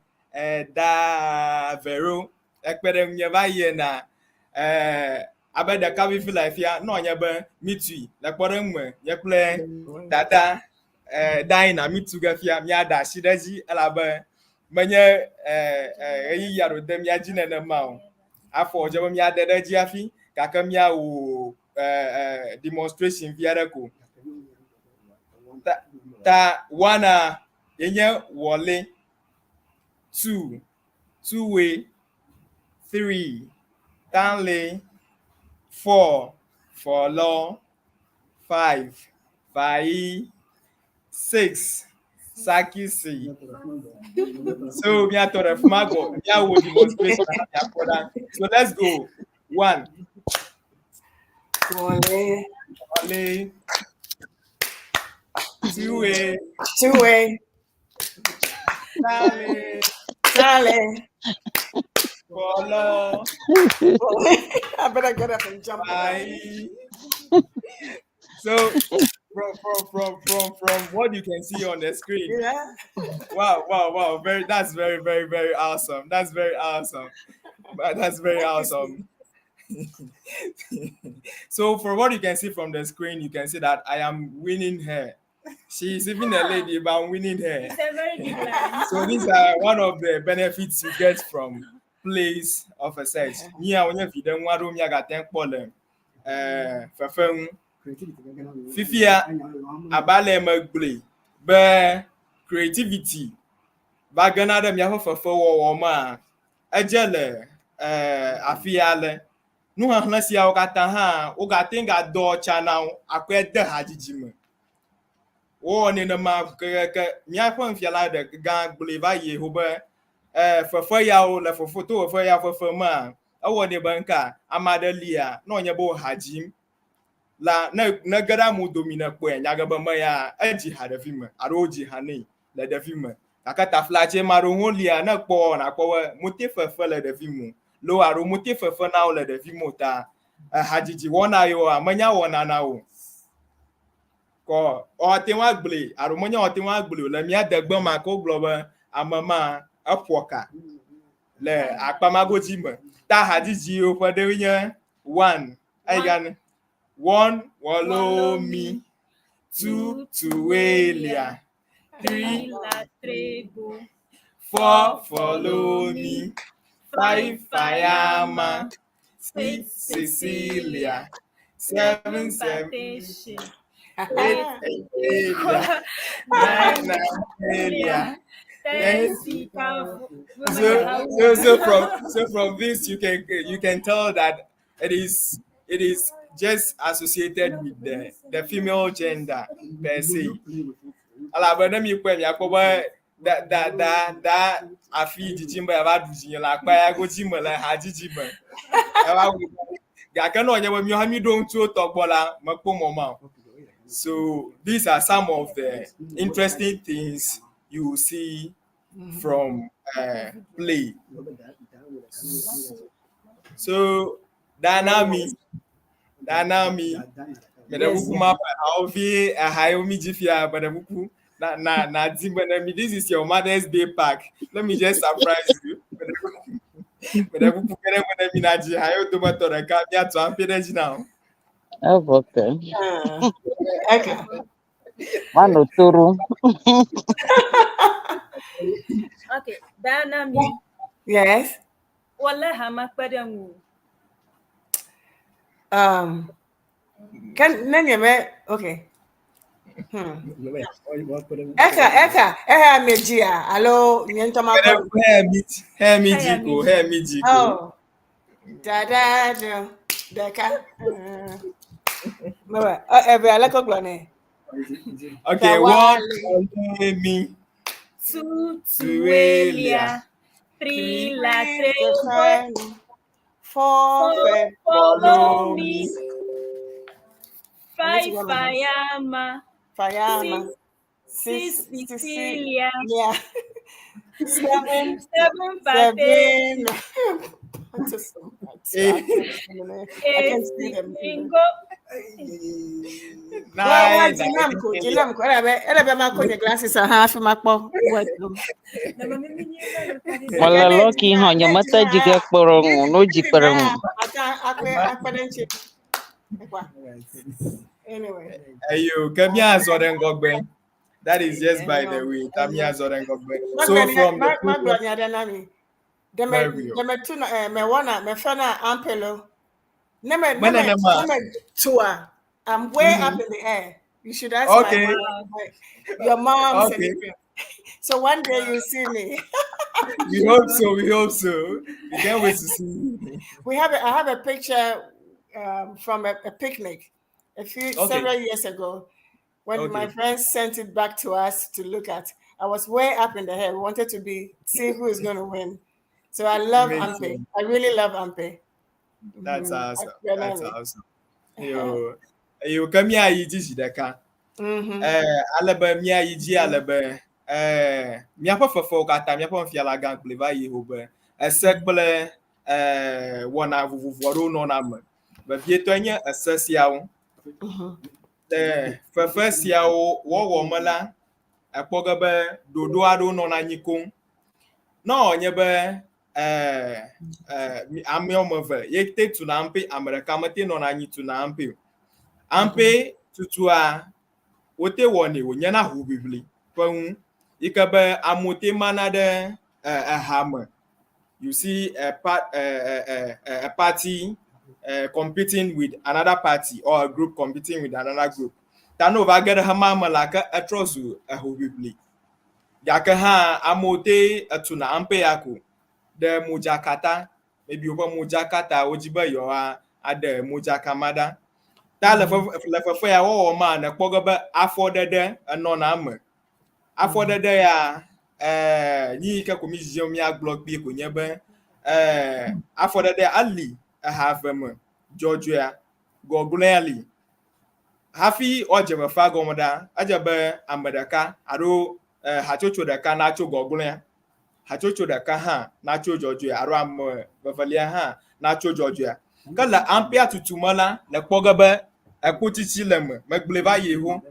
da vero ekpedem yevaye na abeda kavi filafia no nyaba mitui la podang yeple dada daina mituga fia miada shidaji alaba manye yi yaro dem ya jine na ma afọ jebo miada daji afi kakamia o demonstration viarako ta wana yenye wole 2 way 3 tanle 4 for law 5 fai 6 sakisi so mi atore fumago mi awo demonstration so let's go 1 Ole. 2 way Dale. follow I better get up and jump. So from what you can see on the screen, Yeah. wow, that's very awesome. That's very awesome. So for what you can see from the screen, you can see that I am winning her. She's even a lady, but I'm winning her. It's a very good line. So these are one of the benefits you get from plays of a search. Nia onye video nwa room ya ga ten pole fefem fifia abale magbule be creativity ba gana dem ya fefo wo ma ejele afiale nu han si ya okata ha o ga tin ga do channel akwede hajijime wo ni na ma ke mia fon fiala de ga gbule ba ye ho be fefo ya o le fefo to fefo ya fefo ma awo ne banka amadelia no nye bo hajim la na gara mu domina ko nya ga ba ma ya aji hada film aroji hane la da film akata flache maro holia na po motif fa la da film lo aro motif fa na la da film ta hajiji wona yo amanya wona na o ko o te wa gble aro monya o te wa gble la mi adagban ma ko globa amama apoka le akpamagoji mo ta hajiji o fa de nya 1 aigan 1 follow me, 2 Tuelia, 3 La Tribu, 4 follow me, 5 Fayama, 6 Cecilia, 7 Station, 8 Elia, 9 Elia, 10 so from this you can tell that it is just associated with the female gender per se. Ala bana mi kwa mi akoba da afi jijimba ya badu jinya la kwa ya go jimba la hajijimba. Ga kan onye mi ha mi don tu togbola mapo mama. So these are some of the interesting things you will see from play. So Danami, Medabuku map, how be a high omijifia, Medabuku, na Zimbanami. This is your Mother's Day pack. Let me just surprise you. Medabuku, Medaminaji, I do my Toraka, to Ampedage now. Okay. Okay. Mano turu. Okay, Danami. Yes. Wala hamakpadang. Can nanya me okay. Eka mejia. Hello, nyentama ko. Hair miji. Oh. Dada deka. Mama, ebe alako glone. Okay, 1 me. 2 Tuelia, 3 La Tribu, 4 follow me, 5 Fayama, 6 Cecilia, 7 Paten, 8 Bingo. Jinam ko era ma ko glasses half makpo. Wala loki honyo mata jiga porong no jiparang. Anyway. Ayo, Kamia Zodengogbe. That is just by the way. Kamia Zodengogbe. So from the Ampelo. I'm way up in the air. You should ask my mom, your mom. Okay. So one day you'll see me. We hope so. We can't wait to see you. I have a picture from a picnic several years ago when my friends sent it back to us to look at. I was way up in the air. We wanted to see who is going to win. So I love Ampe. I really love Ampe. That's awesome. That's awesome. Yo Kamia yiji jideka. Alaba mia yiji alaba. Mia pa fofo kata mia pa fiala gang pleva yi hobe. Sekple wona vuvuvodo no na me. Ba bieto nya asasiawo. Fefe siawo wo mala. Akpoga be dodo ado no na nyikon. No nye be ame omove yekte tuna ampe America mate no na nyi tuna ampe tutua wote woni wonyana hu bibli pun ikabe amote manade hammer. You see a party competing with another party or a group competing with another group. Tano va get hamama laka atrosu hu bibli yaka ha amote tuna ampe yako the Mujakata, maybe over Mujakata, Ojiba, you are at the Mujakamada. Tala for fair or man, a Pogaba afforded a non armor. Afforded there, Nika Commission block people, after the Ali have Georgia Gogulali Hafi Ojaba Fagomoda Ajabe Amadaka Aro Hachocho da ka nacho Gogulia Hachocho da ka ha nacho Georgia Aram Bavalia ha nacho Georgia Kala ampia tutumala le Pogabe Akutichi lem Magleva Yehu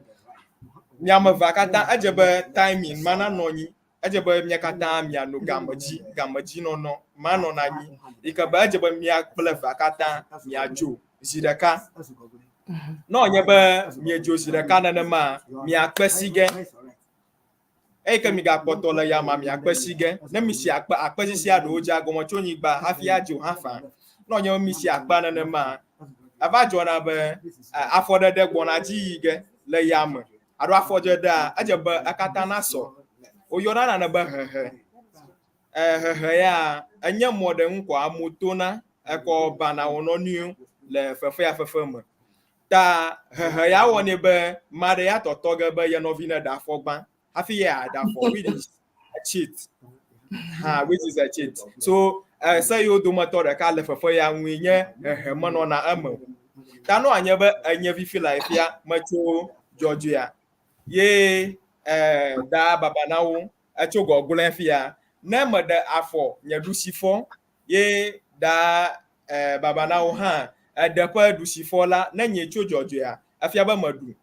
Nyama vakata ajabe timing mana noni ajabe miakata miano gamaji no mano nani ikaba ajabe miakple vakata miajo zidaka no nyebe miajo zidaka na ma miakpesige eke miga potola ya ma miakpesige na misi akpesisi ado oja gomochonyi gba hafia jo hafa no nyebe misi akpa na ma abajo na be afodede gbonaji ige le yam ado afọjọ da ajebe akata na so oyora na ba ya enye mode nkwa motona eko bana ononu le fefe mo ta ya woni be mare ya totoge be ye novina da fogban afi ya da for which is a cheat which is a cheat so say you do motor ka le fefe ya nwinye mo no na amo ta no anye be enye fi life ya macho Georgia ye da babanawo achogo ogulefia na mede afọ nyadusifo ye da babanawo ha adepa dusifo la na nyecho Georgia ya afia ba madu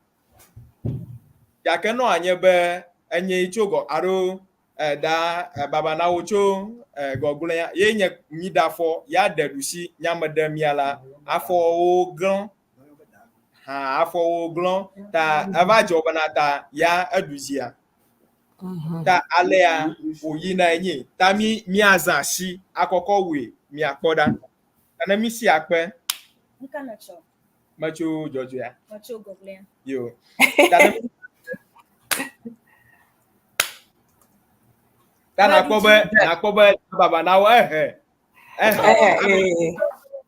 ya ke no anye be enye chogo aro da babanawo cho gogulen ya ye nye midafo ya dedusi nyamede miala afọ ogan afọ oglon ta avajo banata ya aduzia ta alea oyi na enyi ta mi azansi akoko we mi apoda na mi si ape nka na cho macho Georgia macho goblin yo ta na kobe baba na wa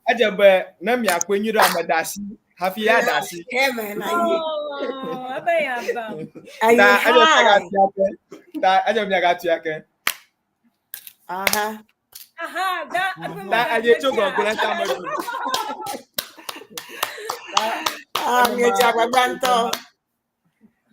ajebe na mi akwenyiro amadasi hafi ya dasi abayaba ajebe agatu yake da aje chogo gura ta madu ngecha gbagbanto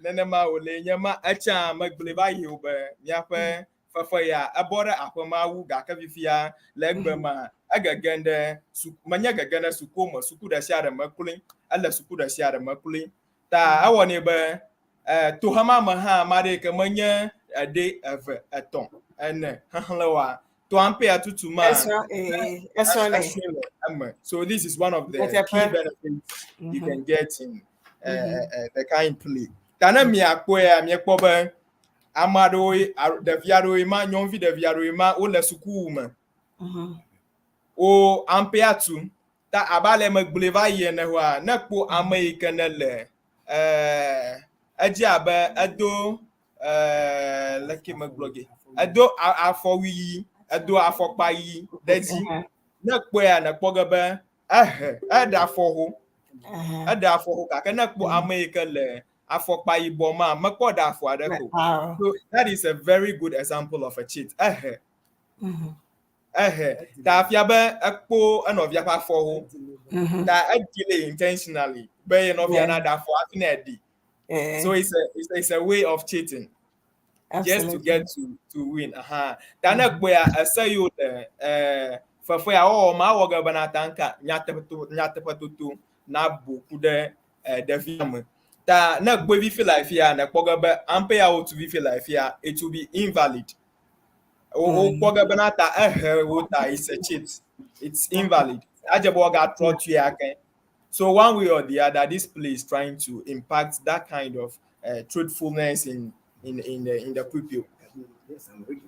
nene ma ole nyama acha magleba yobe nyafe fafa ya abora akoma ga ka bifia legbe ma agagende manya gagana sukoma suku da share makulin Allah suku da share makulin ta awone be to hama ma ha mare ka manya ade ave aton ene hanlawa to ampe atutu ma so this is one of the key benefits you can get in the kind play tana mi akpo ya mi ekpo be amado de viaro ma nyonvi de viaro ma o le suku ma o ampeatu ta abale magbuleva ye ne wa na kpo america ne le aji aba ado leki magloge ado afowi ado afokpa yi daji na kpo ya na kpo gaba ada afoho ka na kpo america le afokpa yi boma makpo da afo adeko so that is a very good example of a cheat ta fiabe akpo anovia pa for ta agile intentionally be anovia na da for afinedi so it's a way of cheating. Absolutely. Just to get to win ta na akpo ya say you for ya o ma wo ga bana tanka nyatepatutu na boku de viam ta na akpo vi feel life ya na akpo ga ba ampe ya o to vi feel life ya it will be invalid. It's a cheat. It's invalid. So one way or the other, this play is trying to impact that kind of truthfulness in the pupil.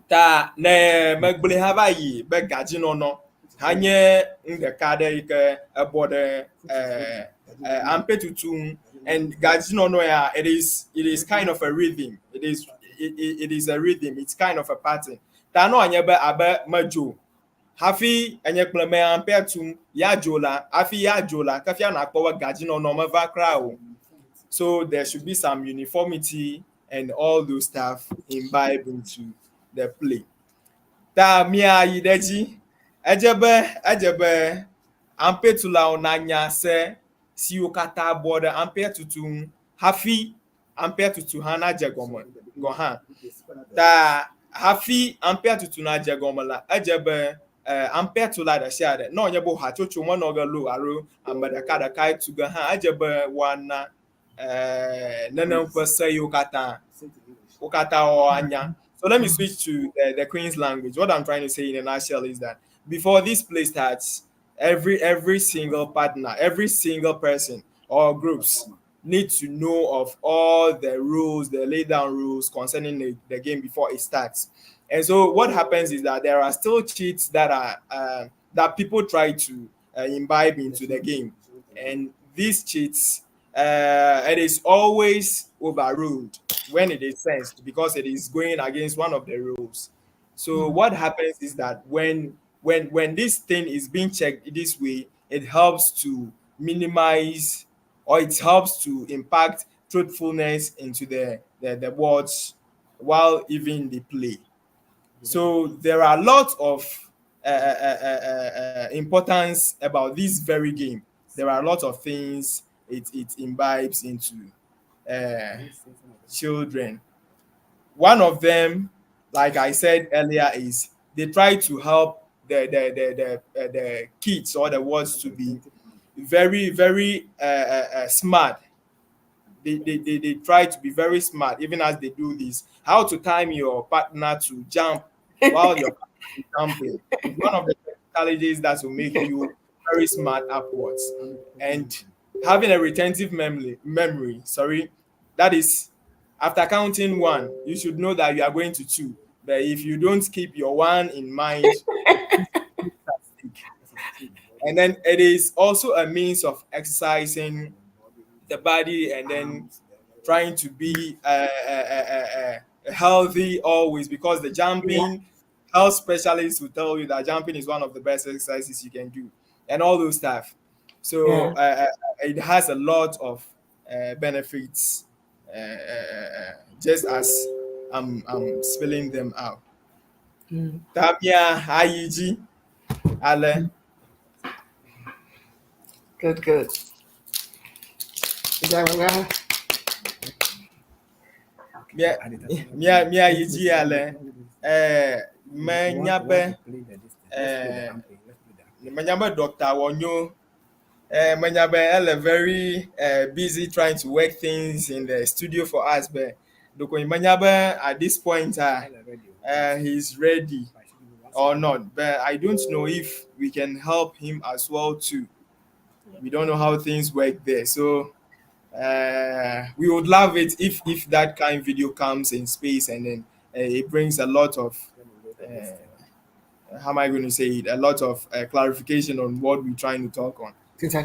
Ta ne magbele havayi be gajino no hanye the kade about ampetutum and gajino no ya it is kind of a rhythm. It is a rhythm. It's kind of a pattern. Ta no anyebe abe majo hafi enye pleme ampetum ya jola afi ya jola kafia na akpowa gajino no mava crowd. So there should be some uniformity and all those stuff imbibed into the play. Ta mia yideji Ejebe ampe tula onanya se si ukata border ampe tutu hafi ampe tutu hana jegomo gohan ta hafi ampe tutu na jegomo la ejebe ampe tula da shade no nyebo ha chocho mo no ga lo aro amada kada kai tu ga ha ejebe wana nana mfasa ukata o anya. So let me switch to the Queen's language. What I'm trying to say in a nutshell is that before this play starts, every single partner, every single person or groups need to know of all the rules, the laid down rules concerning the game before it starts. And so what happens is that there are still cheats that are that people try to imbibe into the game, and these cheats it is always overruled when it is sensed because it is going against one of the rules. So what happens is that when this thing is being checked this way, it helps to minimize or it helps to impact truthfulness into the words while even the play. So there are lots of importance about this very game. There are a lot of things it imbibes into children. One of them, like I said earlier, is they try to help the kids or the words to be very, very smart. They try to be very smart even as they do this. How to time your partner to jump while your partner is jumping is one of the technicalities that will make you very smart upwards. And having a retentive memory, that is after counting 1, you should know that you are going to 2. But if you don't keep your 1 in mind, and then it is also a means of exercising the body and then trying to be healthy always, because the jumping health specialists will tell you that jumping is one of the best exercises you can do and all those stuff. So it has a lot of benefits, just as I'm spelling them out. Tamia Hayiji Ale. Good. Mia Yiji Ale. Menyabe Dr. Wonyo. Menyabe Elle very busy trying to work things in the studio for us, but Menyabe at this point he's ready or not, but I don't know if we can help him as well too. We don't know how things work there, so we would love it if that kind of video comes in space, and then it brings a lot of how am I going to say it? A lot of clarification on what we're trying to talk on. He's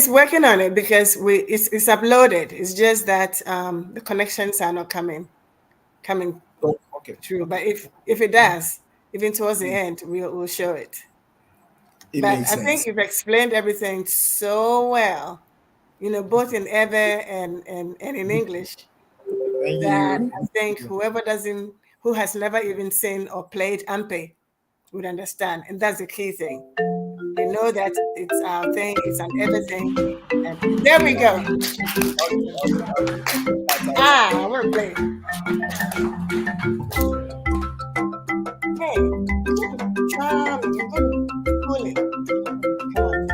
working on it because it's uploaded. It's just that the connections are not coming through. But if it does, even towards the end, we'll show it. But I think you've explained everything so well, both in Ewe and in English. That I think who has never even seen or played Ampe would understand, and that's the key thing. They know that it's our thing, it's an everything. And there we go. We're playing. Hey, pull it. Come on.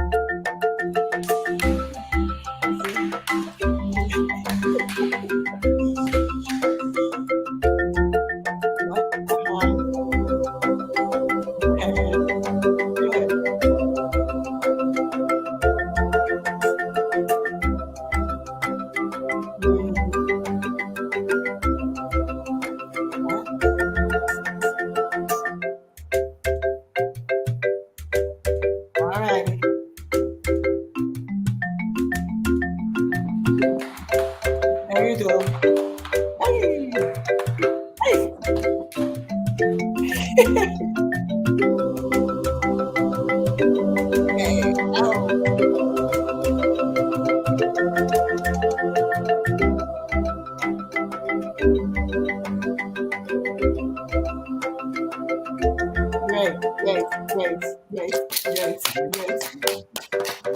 All right.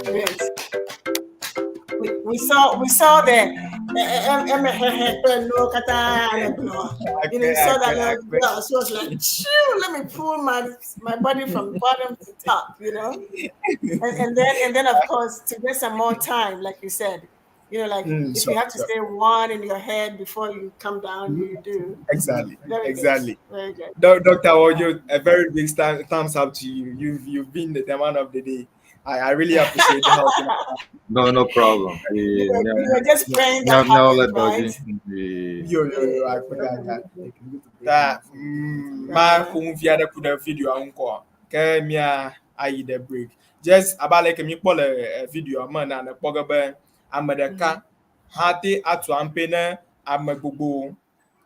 Yes. We saw the you know, you saw that little girl. She was like, "Chew, let me pull my body from bottom to top," you know. And then of course to get some more time, like you said, you know, like if you have to say one in your head before you come down, you do. Exactly. Very Exactly. good. Very good. Dr. Ojo, a very big thumbs up to you. You've been the man of the day. I really appreciate the help. No problem. You were just praying that happens, right? Yo, I forgot that. That my home via the video uncle. Okay, me I the break. Just about like me pull a video man and a pogaba. I'm the car. Hati atu ampena. I'm a bubu.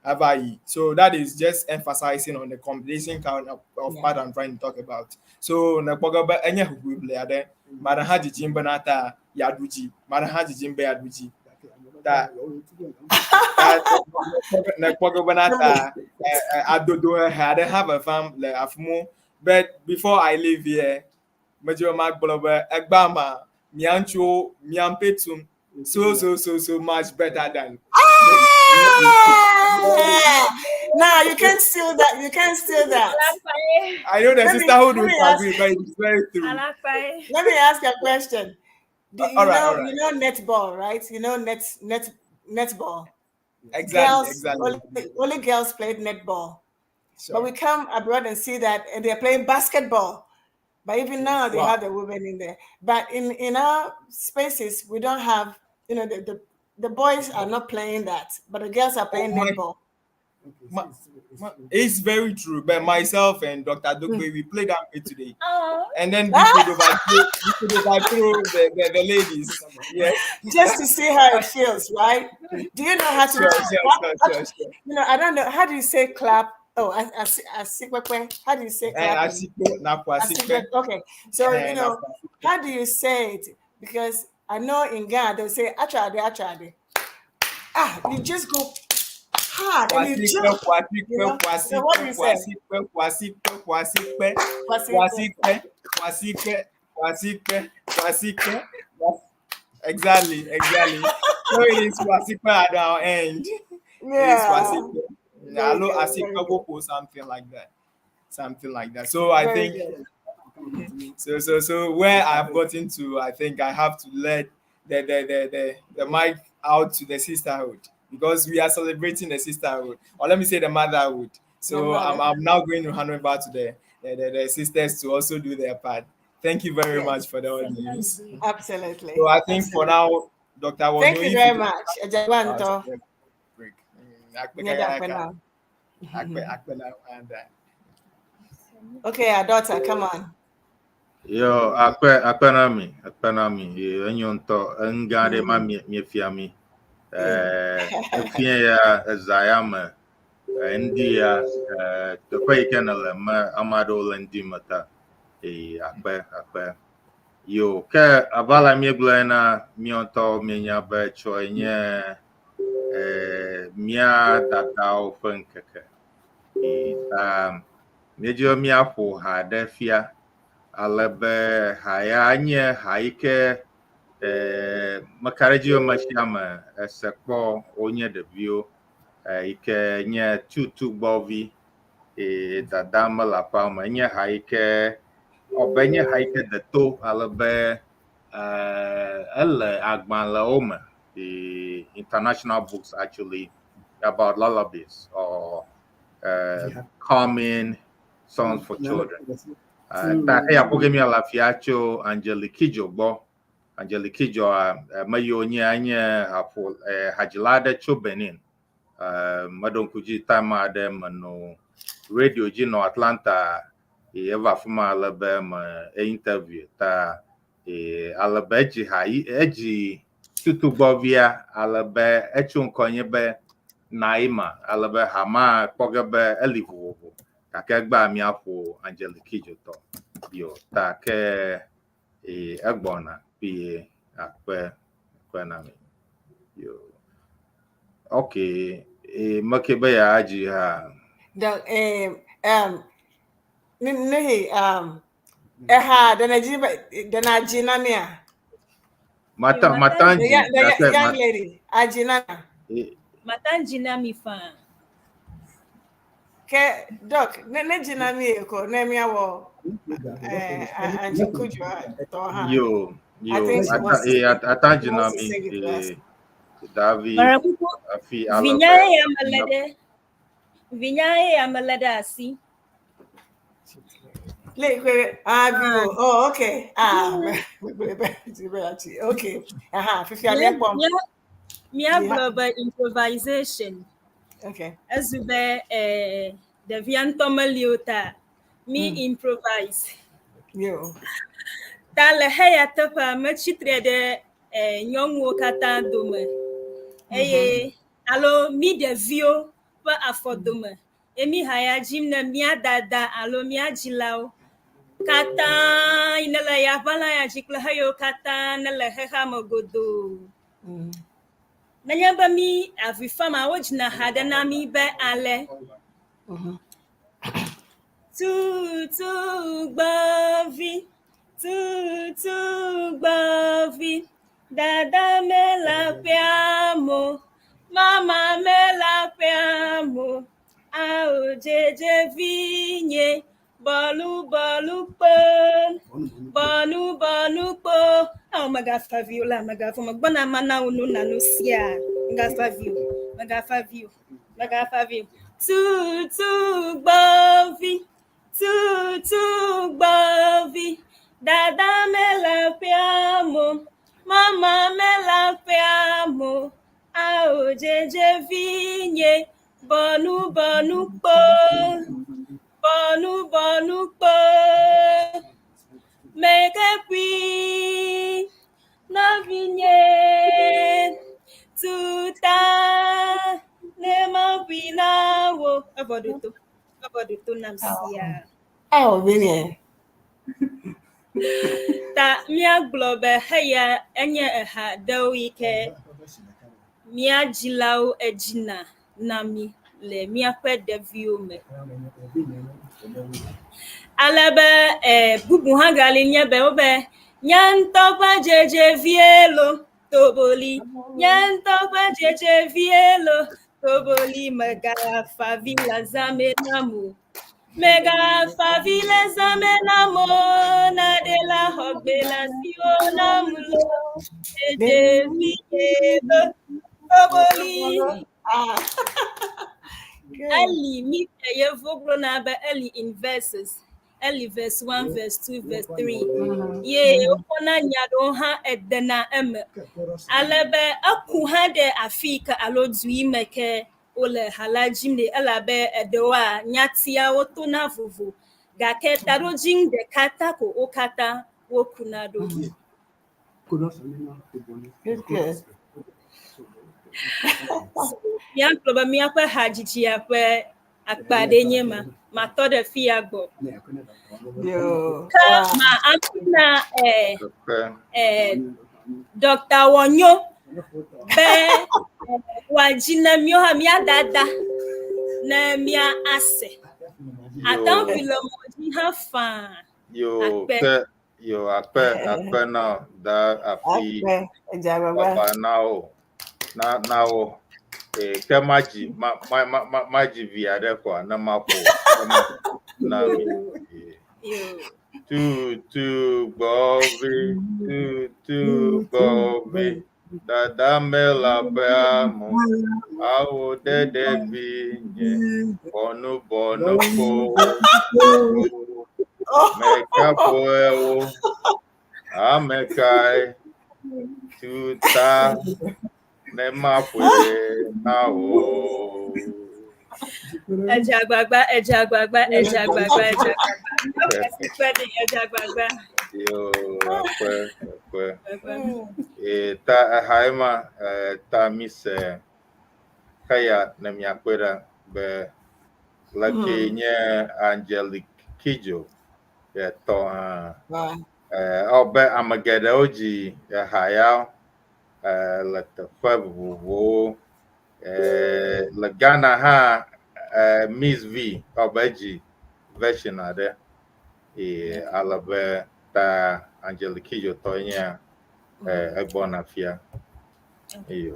Avayi. So that is just emphasizing on the competition count of part I'm trying to talk about. So na pogaba enya hubu player there. Marahaji jimba nata yaduji. Marahaji jimba yaduji. That na pogaba nata adodo had have a family afmo. But before I leave here, Major Mark Boloba Egbama Miancho Miampetum so much better than. No, you can't steal that. You can't steal that. I know the sisterhood will agree, but it's very true. Let me ask you a question. You know netball, right? You know netball. Exactly. Only girls played netball. Sure. But we come abroad and see that, and they're playing basketball. But even now they have the women in there. But in our spaces, we don't have, you know, the boys are not playing that, but the girls are playing netball. It's very true. But myself and Dr. Dugbe, we played that way today. And then we could overthrow the ladies. Yes. Just to see how it feels, right? Do you know how to Sure. You know, I don't know. How do you say clap? Oh, I see. How do you say clap? Okay. So, you know, how do you say it? Because I know in Ghana, they'll say, achade. You just go hard and you jump. So what do you say? Exactly. So it is Wasipa at our end. Yeah. Something like that. So I think so where I've gotten to, I think I have to let the mic out to the sisterhood, because we are celebrating the sisterhood, or let me say the motherhood. So I'm now going to hand over to the sisters to also do their part. Thank you very much for the audience. Absolutely. So I think for now, Dr. Wano, thank you very much. Okay, our daughter, come on. Yo, akpenami, enyonto, ngade ma mifiami. Efie ya Zayama, India, the Quakenal, Amado Lendi Mata, akpe. Yo, ke avala mieglena, mionto, minya becho, mia datao funkeke. Mejo miapo hadefia. Alebe hayanye haike makarejio mashama sekpo onye debio ike nye tutu bovi dadama la palma nye haike obenye haike deto alebe ele agban la ome the international books actually about lullabies or calming songs for children. Ya pogemi ala fiacho Angelikijo bo Angelikijo mayo anye hapo hajilada cho Benin madon kuji tama de mano radio jino Atlanta eva fuma alabe ma interview ta alabe ji ha eji tutu bovia alabe echun konyebe naima alabe hama pogebe elivu kakegba mi apo Angelikijo to yo ta ke egbona bi akpe na mi yo okay makebe ya aji ha The the Najinamia. Matanji. The young lady, Ajinana. Matanjina mi fan. Ke doc, ne jinami ko ne mi awo Angie Kujua to her. Yo. I think she wants to Atanjina sing it to us. Davi Marakuko afi vinyaye ya malade asi. Oh, okay. Okay. Fifi Mia global improvisation. Okay. Azube the Viantomaliota. Me improvise. Yo. Tale heya tapa machitre de young wokata dome. Alo mi de vio pa afodome. Emi haya jim na mia dada alo mia jilao. Kata inala ya bala ya jikla hayo kata nala heha mogodo. Nanyamba mi avifama wajina hada na mi be ale. Tu bavi. Tu bavi. Dada me la piamo. Mama me la piamo. Ao jeje vinye. Bolu po. Oh my God, Faviola, my God, from a bona mana unu nanusia. Magafavio. Tu bavi. Dada me la piamo. Mama me la piamo. Ao jeje vinye. Bonu po. Make a queen. Navinye. Tuta. Nema pinawo. Aboduto namsia. Oh, Vinny. Ta mia globe heya enye ha dawike. Mia jilau ejina nami le mia pe devio me. Alabe bubu hangali nyebe obe. Nyantopa jeje vielo toboli. Nyantopa jeje vielo toboli mega favila zame namu. Mega favila zame namu na de la hogbela siona mulo. Jeje vielo toboli. Eli mi ye vogro na be Eli in verses. Eli verse 1, verse 2, verse 3. Ye okona nyado ha edena em. Alebe aku ha de afika alodu imeke ole halajim de alabe edoa nyatia woto na vuvu. Gake tarojing de kata ko okata wokunado. Good. Yan proba mi akwa hajiji akwa akpade nyema ma to de fi agbo. Yo. Ma amina Dr. Wonyo be wajina mio ha mi adada na mi ase. Atan filo moji ha fa. Yo akpe na da afi baba now ke maji via de kwa na mapo na mi tu bovi dada me la peamo awo de vinye bonu po meka poewo amekai tuta ne mapo na o Ẹja gbagba. Yo, akwe. Ta haima ta mise kaya na miakwera be laki nye Angelique Kijo to obe amagede oji haya la tafabu la Ghana ha Miss V obeji version ade alabe ta Angelique yo tonya egbona fia iyo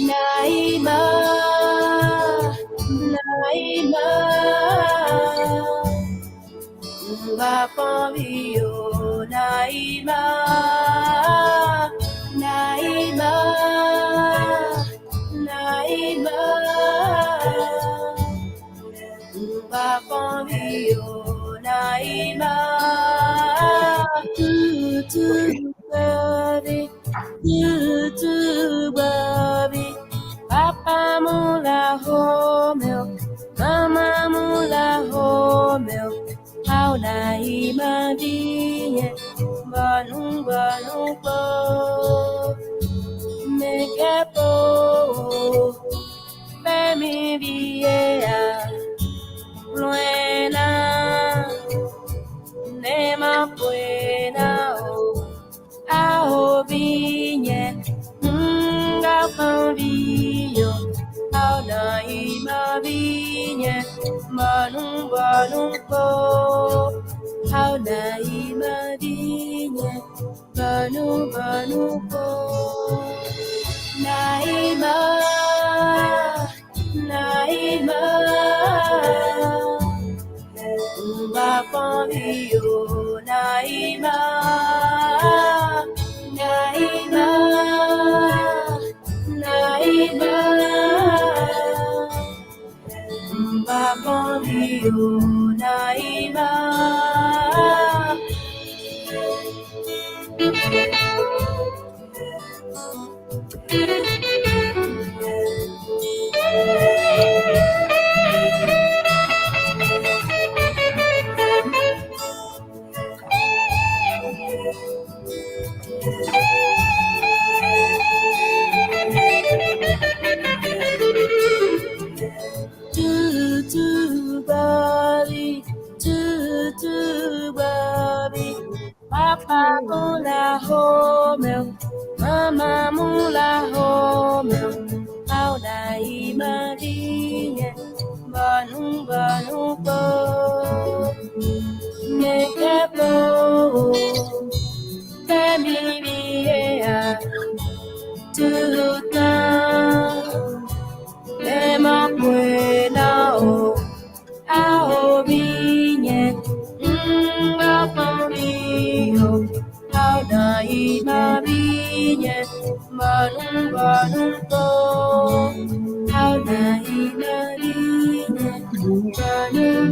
Naima, Naima, Mbapambio, Naima, Naima, Naima, Mbapambio, Naima, baby. Baby, Papa mula whole milk, Mama mula whole milk. How naima viye, banu po, make po, baby viye, luena, nema buena o, ao viye. Pambio, ao naima vinha, manum po, ao naima vinha, manum po, naima, naima, pambio, naima, naima. Naima, Mbapambio, Naima. Papa mula home, Mama mula home, ao naima vinha, banu po, make po, baby via, tuta, ema buena o, ao vinha, Pambio, ao naima vinha, manum po, ao naima vinha,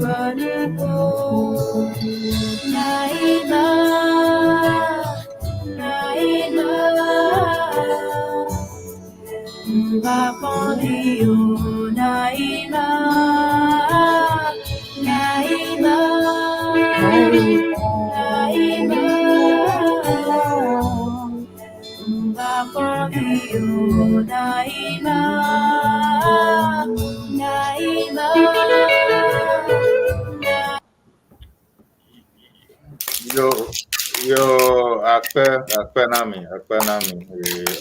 manum po, naima, naima, Pambio, naima, naima. Naima, Mbapambio, Naima, Naima. yo akpe nami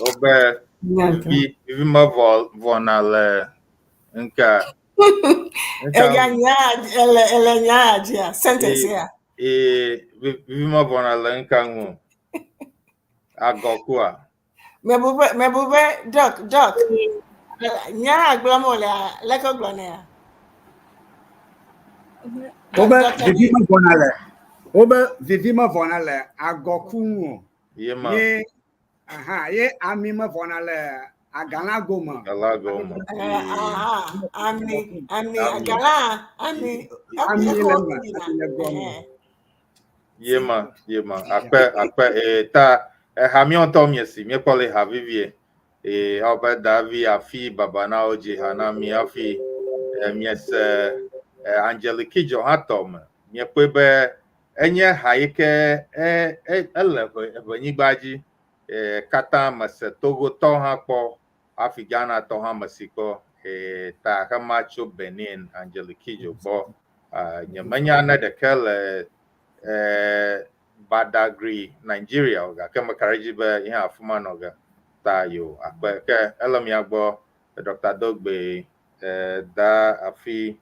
obe vi ma vonale nka Ela nyaja sentence ya. vi ma vonale nka ngu agokua Mebube doc nya agblamo le ko glone ya. Obe vivima vonale agokunwo yema ye ye ami ma vonale agala goma Ami agala ami yema akpe ta hamion to miesi mi pole havivie oba davi afi babana oje hana mi afi miese Angelique jo hatom mi pebe enye haike ele ebanyi gbaji kata mase Togo to ha po Afigana to ha masiko ta kamacho Benin Angelique Jobo nyamanya na de kele Badagry Nigeria oga kema karajibe ihe afuma noga ta yo akpe ke elomi agbo Dr. Dogbe da afi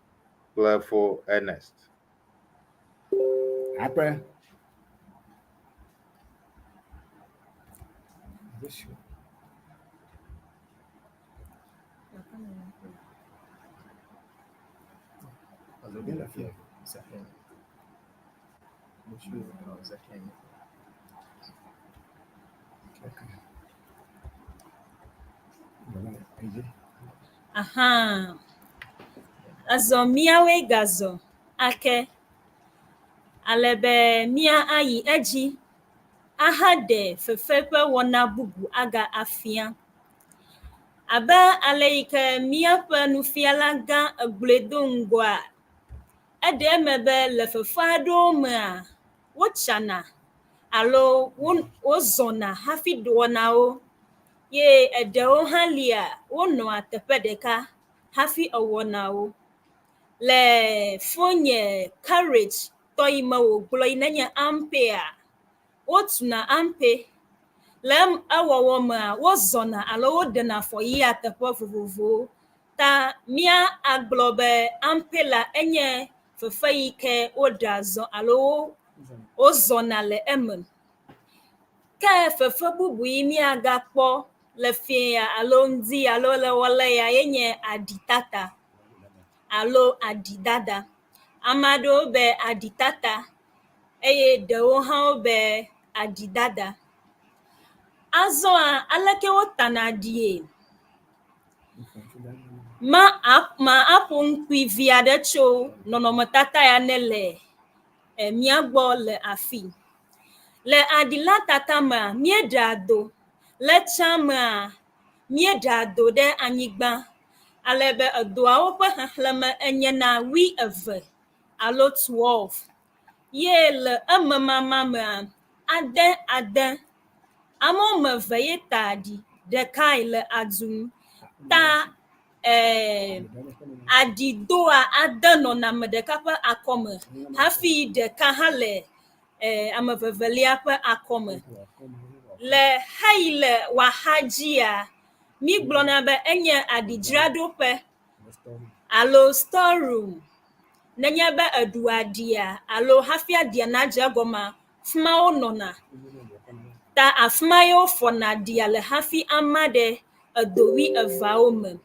Clefo Ernest Après. Aha. Azo miawe gazo. Ake. Alebe mia ayi eji. Ahade fefepe wana bubu aga afia. Aba aleike mia pe nufiala ga agledongwa. Ede mebe le fefado mea. Wochana. Alo wozona hafi duwana o. Ye ede o halia wono atepedeka hafi awona o. Le fonye courage toima o glo inanya ampea. Wotuna ampe. Lem awawo ma wozona alo wodena fo yi atepo vovovo. Ta mia aglobe ampela enye fefeike odazo alo ozona le emen. Ke fefe bubu imi agakpo le fia alo ndi alo le wole ya yenye aditata alo adidada amado be aditata eye dewo ha be adidada azo a aleke wotana die ma apun kwivia de cho nonomotata ya nele miagbo le afi le adila tata ma miedado le chama miedado de anyigba alebe adoa wo pe hahleme enye na wi eve alo 12 ye le emama ma ade amo meve ye tadi de kai le adzum ta adidoa adeno na medeka pa akome hafi de ka hale amavevelia pa akome le haile wahajia mi glona be enye adidrado pe alo storeroom nenya be aduadia alo hafia dia na jagoma fma onona ta afma yo fona dia le hafi amade adowi avaome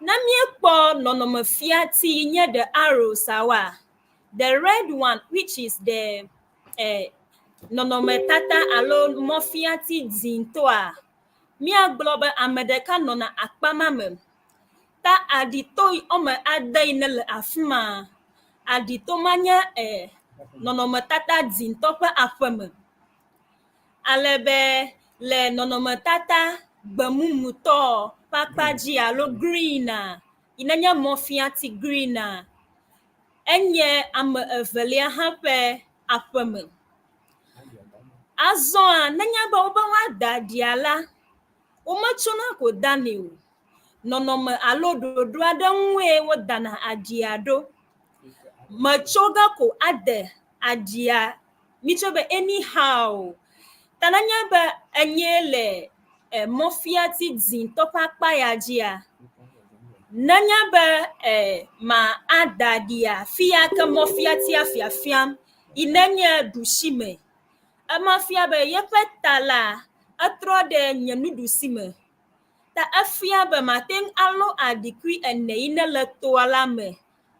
na mi ekpo nonomafia ti nye the arrow sawa the red one which is the nonometata alo mofia ti zinto a mi aglobe amedeka nona akpamame ta adito ome adai ne le afma adito manya nonometata zinto pe afeme alebe le nonometata gbemumuto papaji alo green a inanya mofia ti green a enye ame evelia hape afeme azo a nanya ba oba wa dadiala o machona ko daniel nonome alo dodo adanwe wodana adiado machoga ko ade adia michobe anyhow tananya ba enyele mofia ti zin topakpa ya jia nanya ba ma adadia fia ka mofia ti afiafiam inenya dushime amafia be yepetala atro de nyanudu sime ta afia be maten alo adikwi ene ine le toala me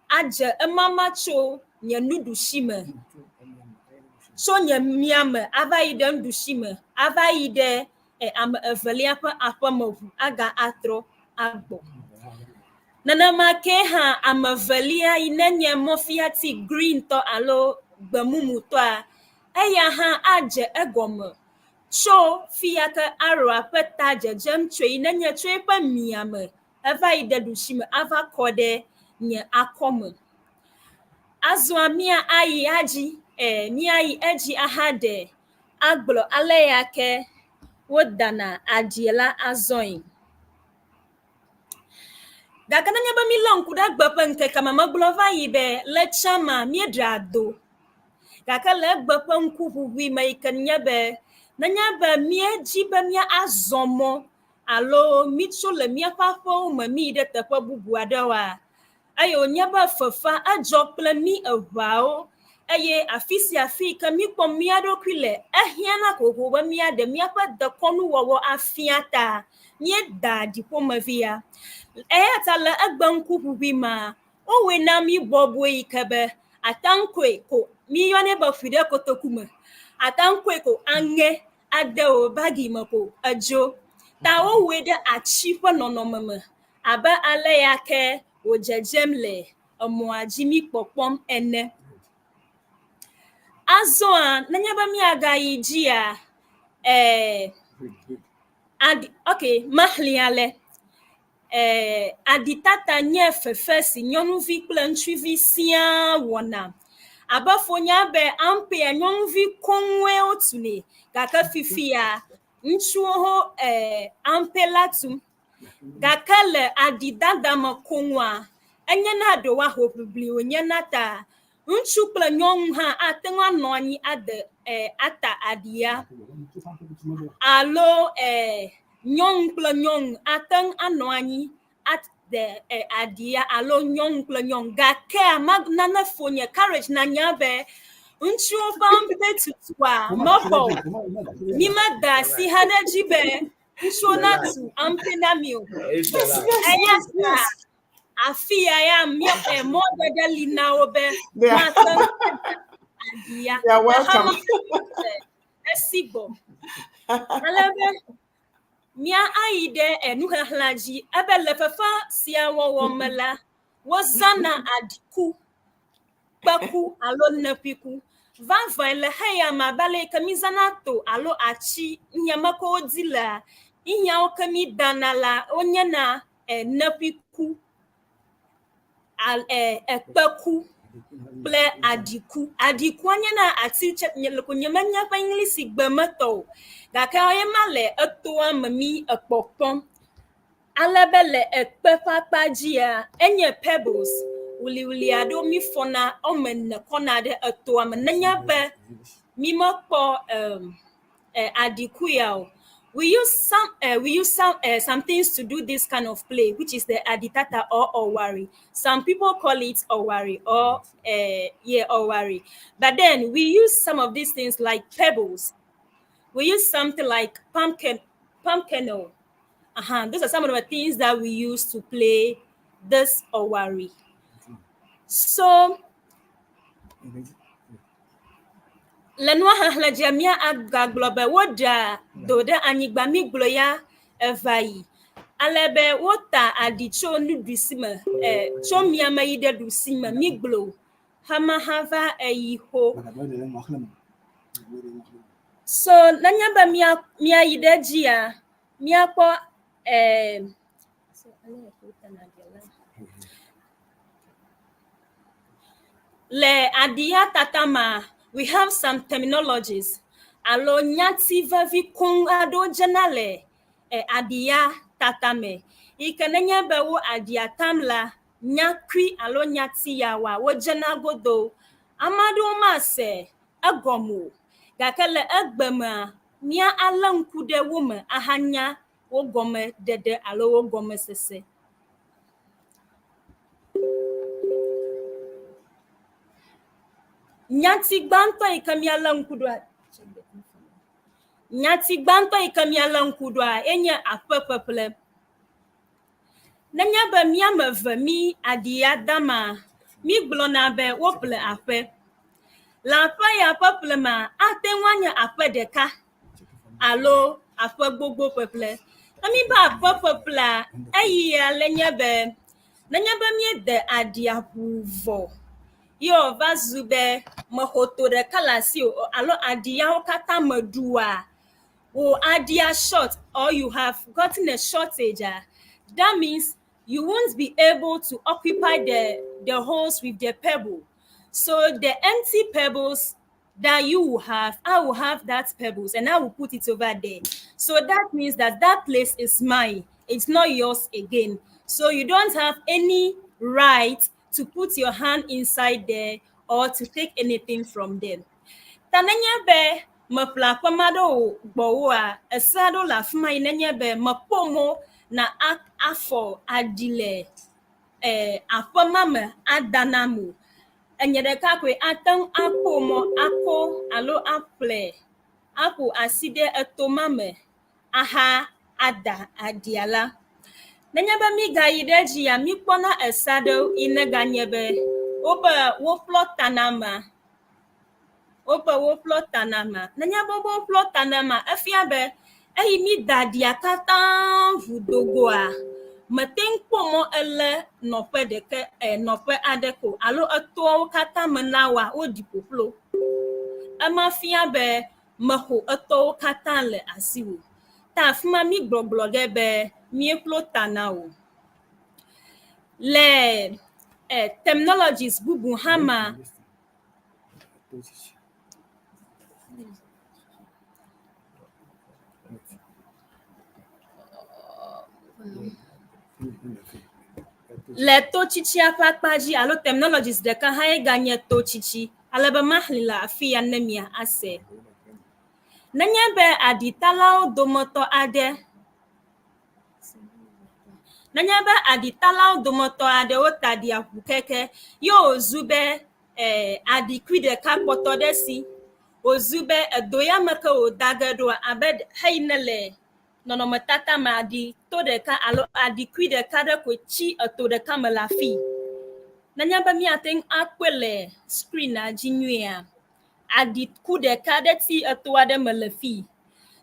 aje emama cho nyanudu shime so nyamiame avaide ndushime avaide am evelia pa apamovu aga atro agbo nanama ke ha am evelia inenye mofia ti green to alo gbemumu to a eya ha aje egome so fiaka arwa peta jejem twe nenye twe pa miame eva ide dushime ava kode nye akome azwa mia ayi aji mi ayi eji ahade agblo ale yake wodana adiela azoin. Gakana nyaba mi lonku da gbapa nke kama maglova yibe lechama miedrado. Gaka le gbapa nku huwi maikanya be nanya be mie jibe mia azomo alo mitso le mia pafo mami de tepa bubu adawa ayo nyaba fafa ajople mi awao aye afisi afi kami pom mia do kwile ehiana koko ba mia de mia pa de konu wowo afiata mie da di pomavia ta le agbanku huwi ma o we na mi bobo ikabe atankwe ko mi yone ba fide kotokume atankwe ko ange adeo bagi mako ajo ta o we de achipo nonomama aba ale yake o jejemle omo ajimi popom ene azo a nanyaba mi aga yiji a okay mahliale aditata nye fefesi nyonuvi kple ntsuvi sia wona abafonya be ampe nyonvi konwe otune gaka fifia nchuho ampe latum gaka le adidada makonwa enye na do wa hopubli onye nata nchu kple nyong ha atenwa no anyi ade ata adia alo nyong kple nyong ateng ano anyi at the adia alo nyong kple nyong gaka magnana fonye courage na nyabe nchu bambe tutwa mopo nima da si hana jibe nchu na tu ampena mio aya afia ya mio mo dada lina obe matan adia you are welcome. esibo alebe mia aide enuhahlaji abele fafa sia wo mela wozana adiku paku alo napiku vanvan le haya mabale kamizana to alo achi nyamako odila inya okami danala onyana napiku al paku ble adiku anyana ati nyelko nyamanya pa english gbamato gaka oyemale atoa mami akpopom alabele ekpepapajia enye pebbles uli ado mi fona omen kona de atoa menanya be mi mokpo adiku yao. We use some things to do this kind of play, which is the aditata or owari. Some people call it owari or owari. But then we use some of these things like pebbles. We use something like pumpkino. Those are some of the things that we use to play this owari. So lenwa hahla jamia agaglobe woda doda anyigba migloya evai alebe wota adicho nudusima chomia mayide dusima miglo hama hava eyiho. So nanyaba mia idejia mia po le adia tatama. We have some terminologies. Alo nyati vavi kung ado janale adia tatame. Ikanenya bewo adia tamla nyakwi alo nyati yawa wo janagodo. Amado mase agomu. Gakele agbema nia alankude wome ahanya wo gome dede alo wo gome sese. Nyati gbanto ikamiala nkudwa enya apepeple nanya ba miama vami adia dama mi glona be wople ape la pa ya peple ma atenwanya ape deka alo ape gbogbo peple ami ba peple ayi alenya be nanya ba mi de adia puvo yo vazube mahoto de kalasi alo adia okata madua o adia short or you have gotten a shortage. That means you won't be able to occupy the holes with the pebble. So the empty pebbles that you will have, I will have that pebbles and I will put it over there. So that means that that place is mine. It's not yours again. So you don't have any right to put your hand inside there or to take anything from them. Tananya be me plakpamado boa esado la fuma inenya be me pomo na afọ adile afọma me adanamu enyedeka kwe atan apomo ako alo aple ako aside etoma me aha ada adiala nenya be mi gayideji ya mi kpona esado inega nyebe oba wo plotanama opa wo plotanama nanya bobo plotanama afia be eyi mi dadia kata vudogoa meten pomo ele nope deke nope adeko alo eto kata menawa odi poplo ama fia be maho eto kata le asiwo ta fuma mi gbogloge be mi plotanawo le terminologies bubu hama le tochichi apakpaji alo terminologies de ka ha ganye tochichi alaba mahlila afia nemia ase nanya be aditalao domoto ade otadi akukeke yo zube adikwi de ka poto desi ozube edoya maka odagado abed hainele nono matata ma adi to de ka alo adi kwi de ka de ko chi to de ka la fi nanya ba mi aten akwele screen a jinwea adi ku de ka de ti to ade me la fi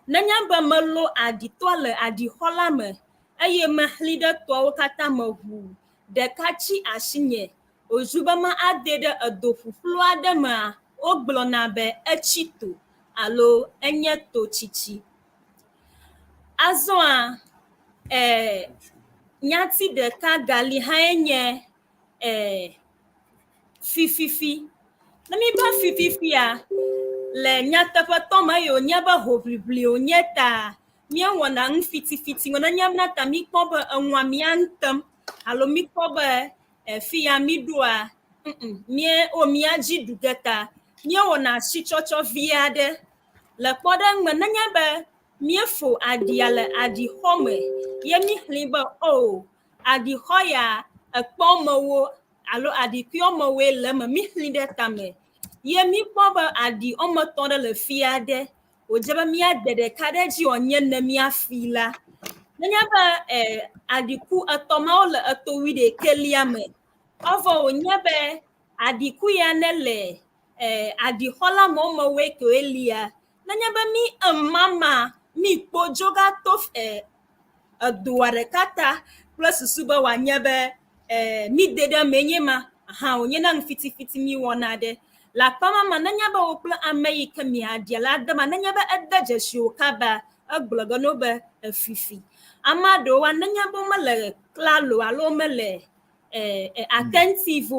nanya ba melo adi to le adi hola me aye ma leader to kata mahu de ka chi ashinye ozuba ma ade de adofu flo ade ma ogblo be echito alo enye to chichi azoa nyati de ka gali haenye fififi na mi ba fififi a le nyata pato ma yo nyaba hoblibli onyeta mi wona nfitifiti ngona nyamna ta mi kobe enwa mi antem alo mi kobe fi ya mi doa mi o mi aji dugeta mi wona shi chocho viade le poda ngna nyaba miefo adiale adi home yemi hliba adi hoya ekpomowo alo adi kyomowe le mi hlide tame yemi poba adi omotonde le fiade ojeba mi adede kadeji onye na mi afila nanya ba adi ku atoma ole atowi de keliame ovo onyebe adi ku ya nele adi hola momowe ko elia nanya ba mi mama mi pojoga tof aduare kata plus suba wanyebe mi deda menyema ha onye na mfiti mi wonade la pama mananya ba opla america mi adiala da mananya ba adaje shokaba agblogo no ba fifi amado wananya ba male klalo alo mele attentive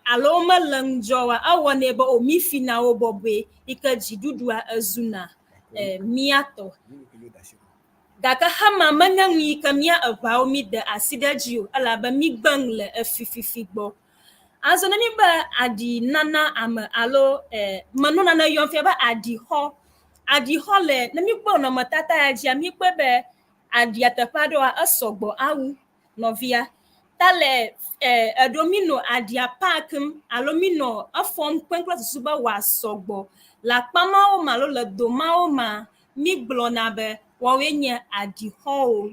alo mele njowa awone ba omifi na obobwe ikajidudua azuna miato daka hama manyangi kamia avao mi de asidajio alaba mi bangle fifigbo azo na mi ba adi nana ama alo manona na yonfia ba adi ho le na mi gbo no matata aji mi pebe adi atapado asogbo awu novia tale domino adi apakum alomino afom kwenkla suba wa sogbo la pama o malo le doma o ma mi glona be wo wenye adi ho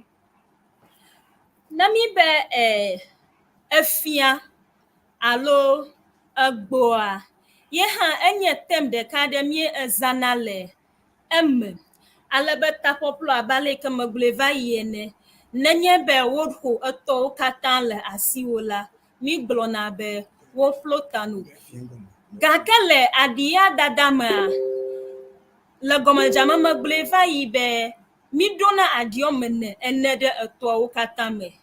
na mi be efia alo agboa ye ha enye tem de academy ezanale alabeta poplo abale kama gleva yene nenye be wodho eto katale asiwola mi glona be wo flotanu gakele adia dadama la goma jama magleva yibe mi dona adio mene enede eto katame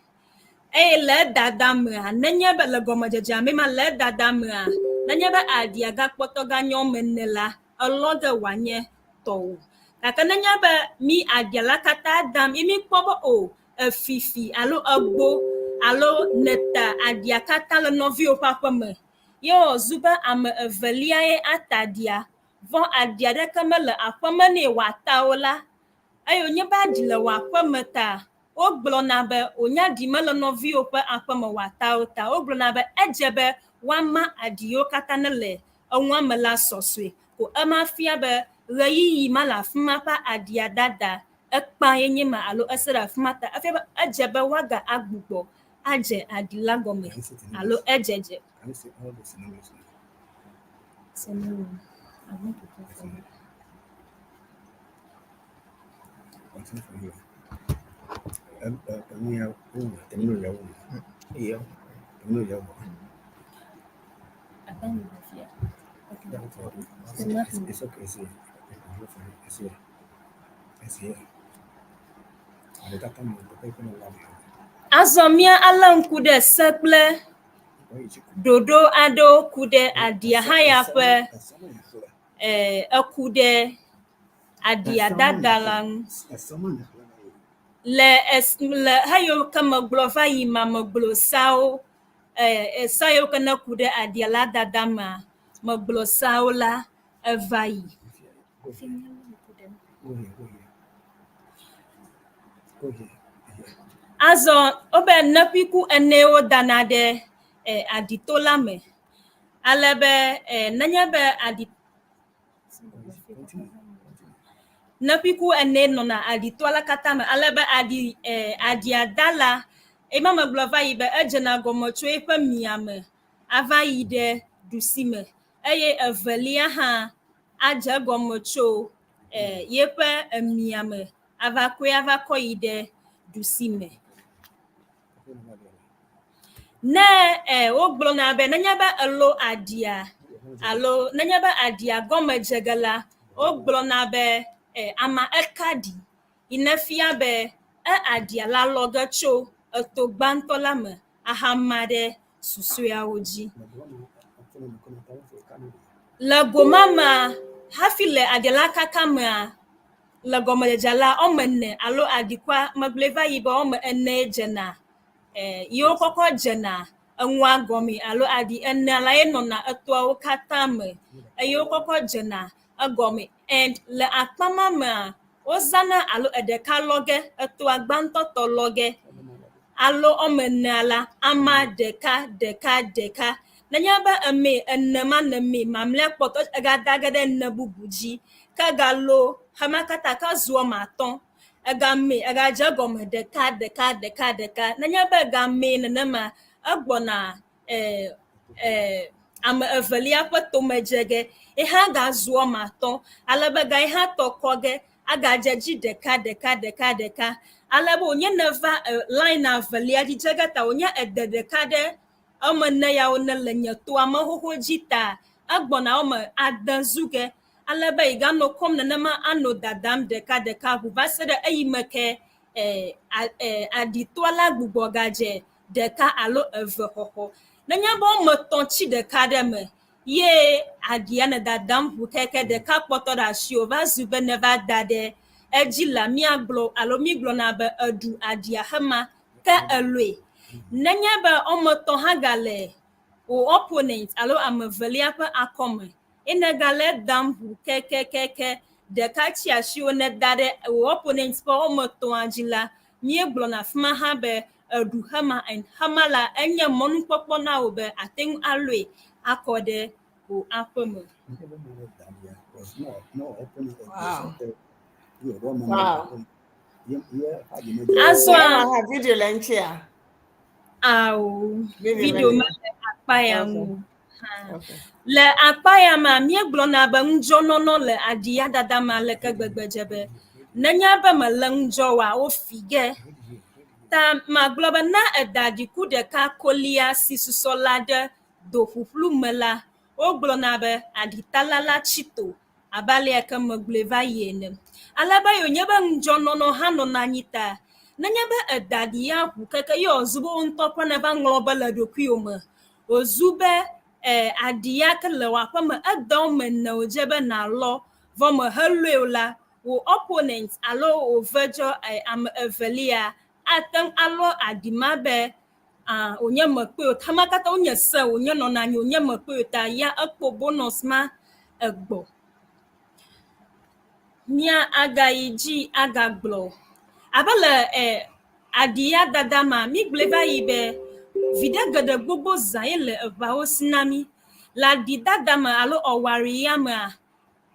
le dadama nenye be la goma jama ma le dadama nenye be adia gakpɔtɔ ganyo mene la elɔ ge wòanye tɔwò gake nenye be mi adia la katã dam mi kpɔ be o efifi alo egbo alo neta adia katã le nɔviwo ƒe aƒeme ye wòzu be ame evelia ye ata adia vɔ adia ɖeke mele aƒeme nɛ wòata o la eye wònye be aɖi le wò aƒeme ta wogblɔna be wònya ɖi mele nɔviwo ƒe aƒeme wòata o ta wogblɔna be edze be woama aɖiwo katã ne le enua me la sɔsɔe ko ema fia be ɣeyiɣi ma le afi ma ƒe aɖia dada ekpa ye nye ma alo ese ɖe afi ma ta efia be edze be woaga agbugbɔ adze aɖi la gɔme alo edzedze. Can you say all the scenarios now? Scenario. I want to go for it. Continue from here. Termino ya uno. Yeah. Termino ya uno. I can't remember here. It's okay. It's here. It's here. It's here. Ale tata mo to pe kono labi. Azɔmia ale ŋku ɖe se kple ɖoɖo aɖewo ku ɖe aɖia hã ya ƒe eku ɖe aɖia dada la ŋu le heyiwo ke megblɔ va yi ma megblɔ sawo sa yiwo ke ne ku ɖe aɖia la dada mea megblɔ sawo la eva yi. Azɔ wobe neƒiku enewo dana ɖe aɖito la me ale be nenye be neƒiku ene nɔna aɖitoa la katã me ale be aɖia da la ema megblɔ va yi be edzena gɔme tso eƒe mia me ava yi ɖe ɖusi me eye evelia hã adze gɔme tso yeƒe emia me ava kɔ yi ɖe ɖusi me. Ne wogblɔna be nenye be elo aɖia alo nenye be aɖia gɔme dze ge la wogblɔna be ama eka ɖi yi ne fia be aɖia la lɔ ge tso eto gbãtɔ la me ahama ɖe susɔeawo dzi. Le goma mea hafi le aɖia la kaka mea le gɔmedzedze la wɔme ene alo aɖikwa megblɔ va yi be wɔme ene dzena yiwo kɔkɔ dzena enua gɔme alo aɖi ene la ye nɔna etoawo katã me eye wo kɔkɔ dzena egɔme and le akpa ma mea wozana alo eɖeka lɔge etoa gbãtɔ tɔ lɔge alo wɔme enea la ama ɖeka nenye be eme ene ma ne me mamlea kpɔtɔ egada ge ɖe ene bubu dzi ke galo hema katã ke zu wɔme atɔ̃ egame egadze gɔme ɖeka nenye be egame nenema egbɔna ame evelia ƒe tome dze ge ehã gazu wɔme atɔ̃ ale be ga ehã tɔ kɔ ge agadze dzi ɖeka ale be wònye ne va line avelia dzi dze ge ta wònye ede ɖeka ɖe wɔme ene yawo ne le nye toa me xoxo dzi ta egbɔna wɔme ade zu ge ale be yi ganɔ kɔm nenema anɔ dadam ɖeka ʋu va se ɖe eyime ke aɖitoa la gbugbɔ gadze ɖeka alo eve xɔxɔ nenye be wɔme etɔ̃ tsi ɖeka ɖe me ye aɖia ne dadam ʋu keke ɖeka kpɔtɔ ɖe asi wòva zu be ne va da ɖe edzi la míagblɔ alo mígblɔna be eɖu aɖia hema ke eloe nenye be wɔme etɔ̃ hã gale wò opponent alo ame evelia ƒe akɔme ene gale dam ʋu keke ɖeka tsi asiwo ne da ɖe wò opponent ƒe wɔme etɔ̃a dzi la míegblɔna afi ma hã be eɖu hema la enye mɔnukpɔkpɔ na wò be ate ŋu aloe akɔ ɖe wò aƒe me. Azɔ video le ŋuti awo video me le akpa ya ŋu le akpa ya ma míegblɔna be ŋudzɔnɔnɔ le aɖia dada ma leke gbegbe dze be nenye be mele ŋudzɔ wa wofi ge ta magblɔ be na eda ɖiku ɖeka kolia si susɔ la ɖe do ƒuƒlu me la wogblɔna be aɖitala la tsito abe ale yake megblɔe va yi ene ale be yonye be ŋudzɔnɔnɔ hã nɔna anyi ta nenye be edaɖi ya ʋu keke ye wòzu be wo ŋutɔ ƒe ne va ŋlɔ be le ɖokuiwo me wòzu be adia ke le wa me edɔ me ne o dze be na lɔ vɔ me helɔe la wo opponent alo o vedzo ame evelia atem alɔ adima be onye mekpe o tama kata onye se onye nɔ na nyi onye mekpe o ta ya ekpo bonus ma egbo mia aga yi dzi aga gblɔ abe le adia dada ma mi gblẽ va yi be vide geɖe gbogbo zã ye le eʋawo si na mi le adi dada me alo ɔwari ya mea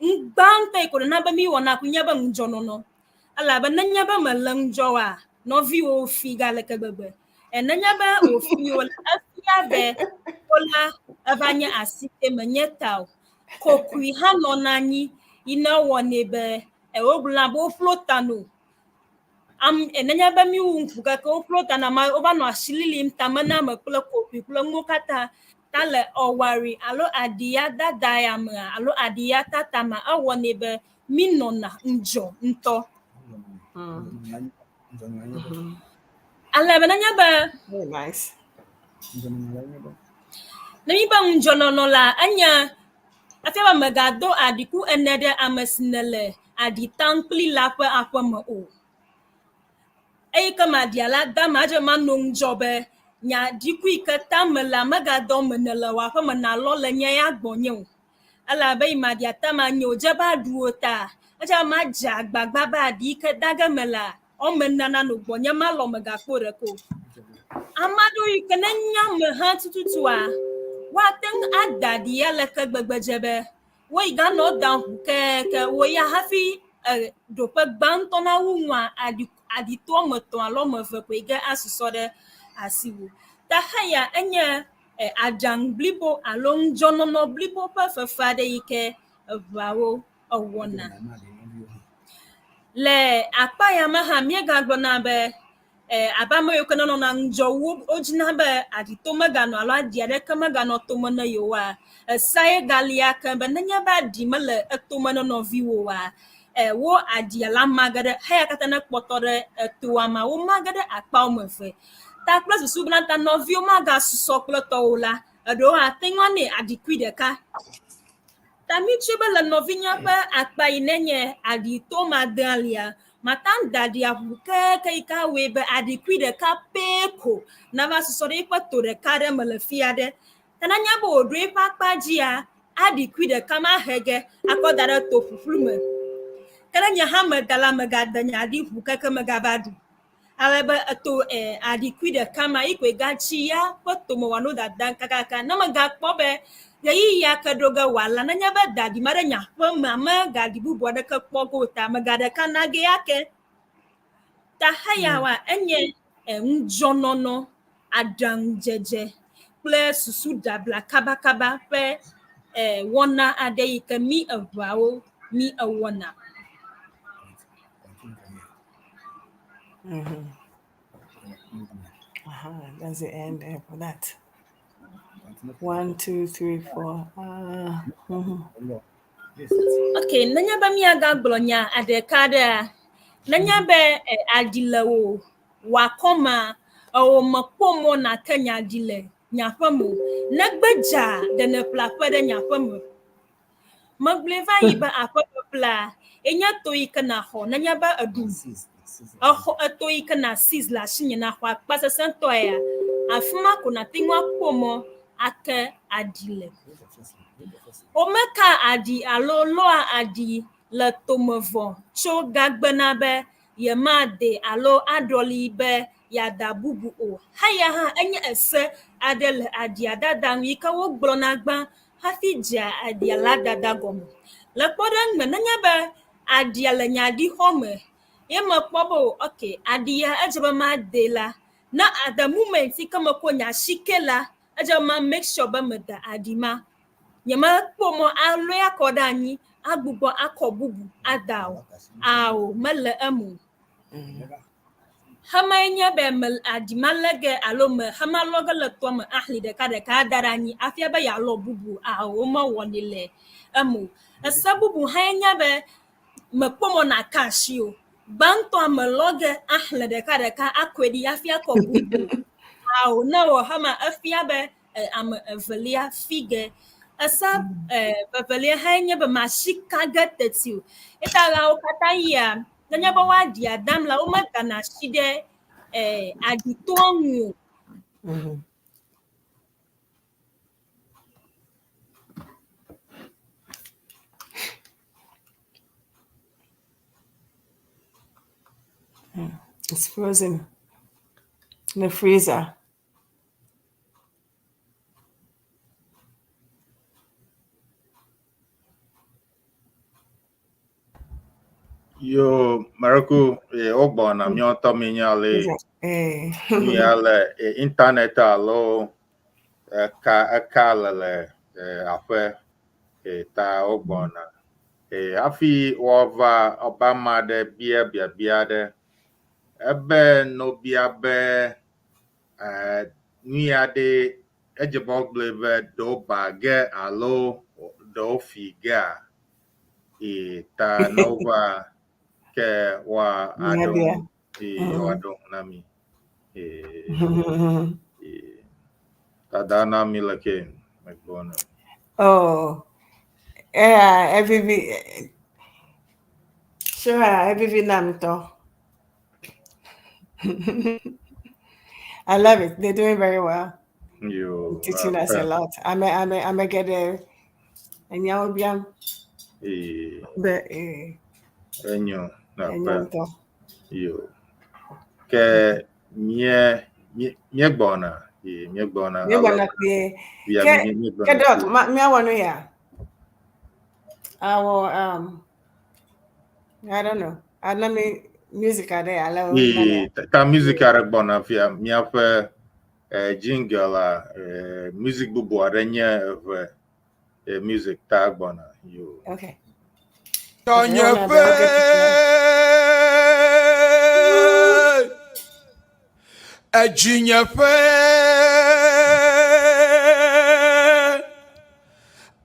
ŋgbãtɔ yi ko na be mi wɔna ku nye be ŋudzɔnɔnɔ elabe nenye be mele ŋudzɔ wa nɔviwo fi galeke gbegbe nenye be wofiwo efia be wola eva nye asite menye ta o kokui hã nɔna anyi yi ne wɔnɛ be wogblɔna be woƒlo ta no nenye be mi wu ŋku keke woƒlo ta na ma wova nɔ asi lilim tame na me kple kokui kple nuwo katã ta le ɔwari alo adia dada ya mea alo adia tata ma ewɔnɛ be mi nɔna ŋudzɔ ŋutɔ ale be nenye be Very nice. ne mi be ŋudzɔnɔnɔ la enye efia be megado adiku ene ɖe ame si ne le aditaŋkpli la ƒe aƒe me o eye ke madia la da ma dze ma no ŋudzɔ be nya diku yi ke ta me la megadɔ me ne le wo aƒe me na lɔ le nye ya gbɔ nye o elabe yi madia ta ma nye o dze be aɖuwo ta edze ma dze agbagba be adi yi ke dage me la wɔme nana no gbɔ nye ma lɔ megakpɔ ɖeke o ame aɖewo yi ke ne nya me hã tututua woate ŋu ada ɖi ya leke gbegbe dze be wo yi ganɔ da ʋu keke wo ya hafi ɖoƒe gbãtɔ na wu ŋua adito wɔme etɔ̃ alo wɔme eve koe ge asusɔ ɖe asi wo ta heya enye aɖaŋu blibo alo ŋudzɔnɔnɔ blibo ƒe fefe aɖe yi ke eʋawo ewɔna le akpa ya me hã míegagblɔna be abe ame yiwo ke nenɔna ŋudzɔ wodzina be adito meganɔ alo adi aɖeke meganɔ tome ne yewoa esa ye gali ake be nenye be aɖi mele etome ne nɔviwo oa wo adia la mage ɖe heya katã ne kpɔtɔ ɖe etoa ma wo mage ɖe akpa wɔme eve ta kple susu bena ta nɔviwo magasusɔ kple tɔwo la eɖewo ate ŋu anɛ adikui ɖeka ta mi tso be le nɔvinya ƒe akpa yi nenye adito madea lia mata da ɖi aʋu keke yi ka woe be adikui ɖeka pɛ ko na va susɔ ɖe yiƒe to ɖeka ɖe me le fi aɖe ta nanya be wòɖo yiƒe akpa dzia adikui ɖeka ma he ge akɔ da ɖe to ƒuƒlu me ke ne nye hã meda la megade nye aɖi ʋu keke megava ɖu ale be eto adikui ɖeka ma yi koe gatsi ya ƒe tome wòano dada kakaka ne megakpɔ be ɣeyiɣi ya ke ɖo ge wòala nenye be daɖi ma ɖe nye aƒe me ame gaɖi bubu aɖeke kpɔ go ta mega ɖeka nage yake ta heyawoa enye ŋudzɔnɔnɔ aɖaŋudzedze kple susu ɖabla kabakaba ƒe wɔna aɖe yi ke mi eʋawo mi ewɔna That's the end for that. 1, 2, 3, 4. Okay, nenye be miagagblɔ nya aɖeka ɖea nenye be aɖi le wo wakɔma wo mekpɔmɔ nate nya aɖi le nyaƒe me negbe dza ɖene ƒlaƒe ɖe nyaƒe me megblẽ va yi be aƒeƒeƒlea enye to yi ke na xɔ nenye be eɖu exɔ eto yi ke na sis le asinye na xɔ akpa sesẽtɔ ya afi ma ko nate ŋu akpɔmɔ ake aɖi le womeka aɖi alo lɔa aɖi le tomevɔ tso gagbena be yemade alo aɖɔli be yada bubu o heya hã enye ese aɖe le aɖia dada ŋu yi ke wogblɔna gbã hafi dzea aɖia la dada gɔme le kpɔɖeŋu me nenye be aɖia le nyaɖixɔ me ye mekpɔ be ok aɖi ya edze be made la na at the moment yi ke mekɔ nye asi ke la edze be ma make sure be meda aɖi ma nye mekpɔ mɔ alɔe akɔ ɖe anyi agbugbɔ akɔ bubu ada o ao mele emo hama nye be me aɖi ma lege alo me hama lɔge le toa me ahli ɖeka ɖeka ada ɖe anyi afia be yealɔ bubu ao mewɔnɛ le emo ese bubu hã nye be mekpɔ mɔ naka asi o gbãtɔa me lɔge ahle ɖeka ɖeka akɔe ɖi hafi akɔ bubu ao ne wɔ hama efia be am evelia fige asa vevelia ha nye be mashika getetiu itala okata ya nanya ba wa di adam la o maka na shide agito onwu. It's frozen in the freezer. Yo, Maraku, Ogbona, Mionto Minyale, Miale, Internet alo, Kalale, Afe, Ta Ogbona. Afi Wava, Obama de Bia de, Ebe no Biabe, Niade, Ejabog Bleve, Do Bage, Alo, Do Figa, Ta Nova. Ke wa adong adong nami tadana mi lake magbona. Oh, yeah, every sure, every namto. I love it. They're doing very well. You Teaching us a lot. I'm a get there, and y'all be but enyo na and pa you ke nye gbona you gonna be ke dot me I want to hear. I will I don't know. I know me music are there. I love ta music are gbona fia mi afa jingle music bubu arenya music ta gbona you okay. Ejinyefe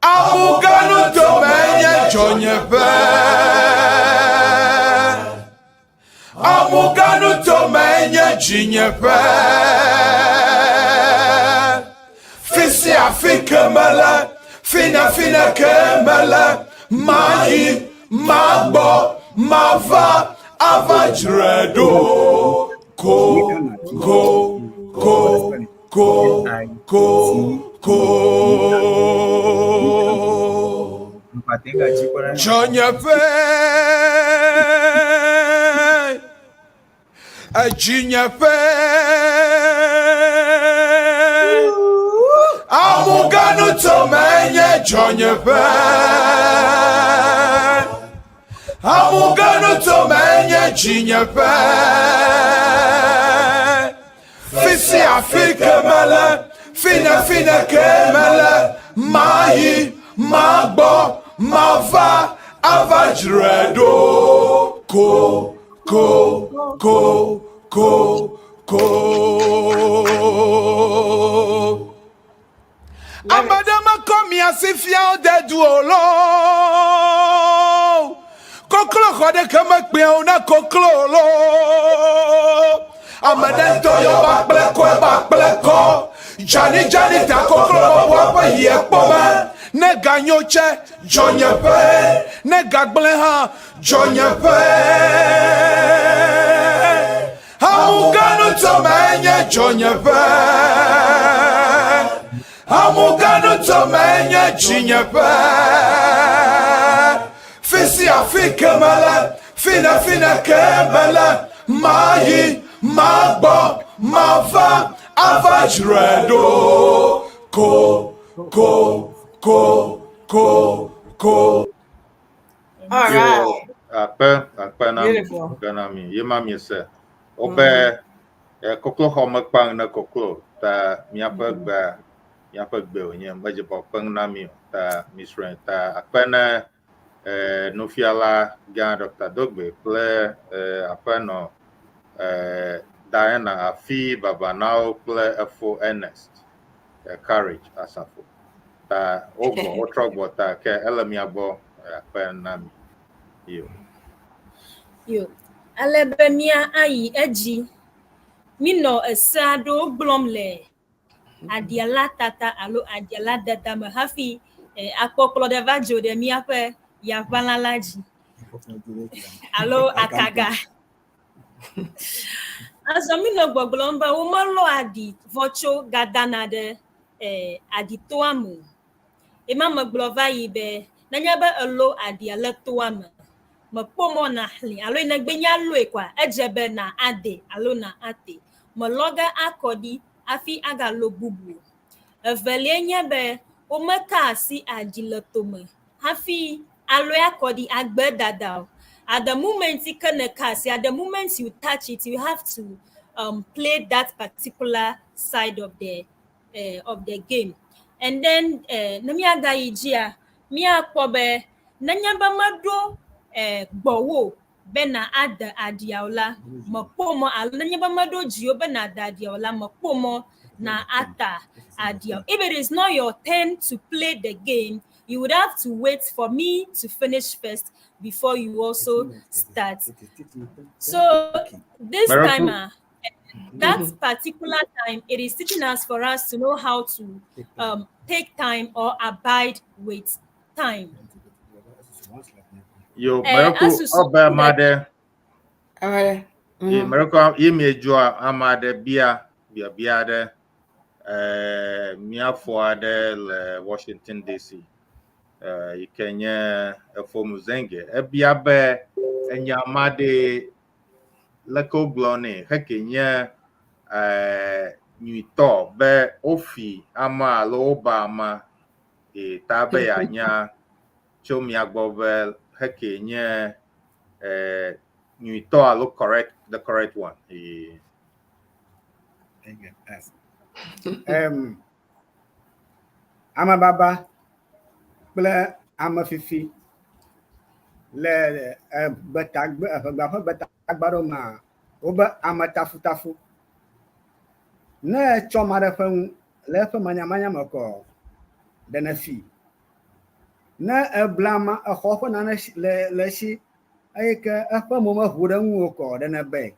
Amuganu tomenye jonyefe Amuganu tomenye jinyefe Fisi afike mele Fina kemele Mayi Magbo Mava Avajredo Ko Jonyefe Ajinyefe Amuganu tomenye jonyefe Amuganu tomenye jinyefe Fisi afike mele Fina kemele Mayi Magbo Mava Avajredo Ko Amadama komi asifia de duolo Koklo kode kama kpion na koklo lo Amadento yo bakpleko Jani ta koklo wapa ye poma Ne ganyoche jonyepe Ne gagbleha jonyepe Amuganu tomenye jonyepe Amuganu tomenye jinyepe Fisi afike mele Fina kemele Mayi Magbo Mava Avajredo Ko All right. Akpe na Beautiful. mi yema mi se obe koklo home pang na koklo ta mi apa gbe onye mbaje bo pang na mi ta misren ta akpe na no fiala ga Dr. Dogbe ple apa no Diana afi baba now ple efo Ernest courage asafo ta ogo otrogbo ta ke elamiabo akpe na mi Yo alebemia ayi eji mino esado glomle adiala tata alo adiala dada me hafi akpɔkplɔ ɖe va dzo ɖe míaƒe yaʋala la dzi alo akaga. Azɔ mi nɔ gbɔgblɔm be womelɔ aɖi vɔ tso gadana ɖe aɖitoa me o. Ema megblɔ va yi be nenye be elo aɖia le toa me, mekpɔ mɔ na xlẽ alo negbe nya loe kɔa edze be na ade alo na ate. Melɔ ge akɔ ɖi hafi agalo bubu. Evelia nye be womeka asi aɖi le tome hafi aloe akɔ ɖi agbe dada o. At the moment you can cast, at the moment you touch it, you have to play that particular side of the game. And then namiaga ijia mia kobe nanyamba mado bowo bena ada adiaola mapomo al nanyamba mado jio bena adiaola mapomo na ata adia. If it is not your turn to play the game, you would have to wait for me to finish first before you also start. So this time, that particular time, it is teaching us for us to know how to take time or abide with time. Yo, Maroko oba made. Maroko yemi ejua amade bia de miafo de le Washington DC. Ikenye efomuzenge ebia be enyamade leko glone hekenye nyuito be ofi ama lo obama tabe anya chomi agbobe hekenye nyuito alo the correct one. Ama baba ble ama fifi le betagbaro ma oba ama tafu na choma de fun le fa manya mako de na fi na blama a khofo na le shi ayika afa mo ma hudan ko de na be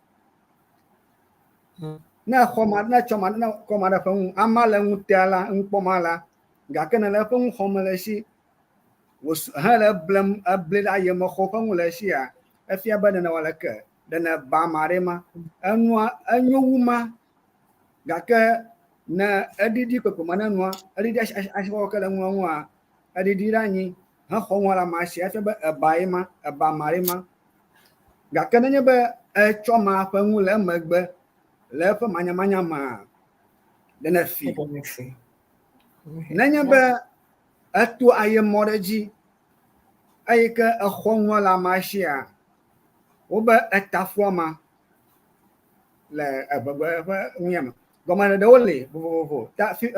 na khoma na choma na koma de fun ama le mutala nkpomala ga kana le fun khoma le shi was hala blam abled ayema khofan la shia afia badana wala ka dana ba marema anyuma gaka na adidi ko mana no adidi ashwa kala nwa adidi rani ha khonwala ma shia afia baima ba marema gaka nanya ba choma fa ngula magba la fa manya ma dana fi nanya ba atu ayemoreji ayika akhonwa la mashia oba atafwama la ababa nyama goma de wole bo ta fi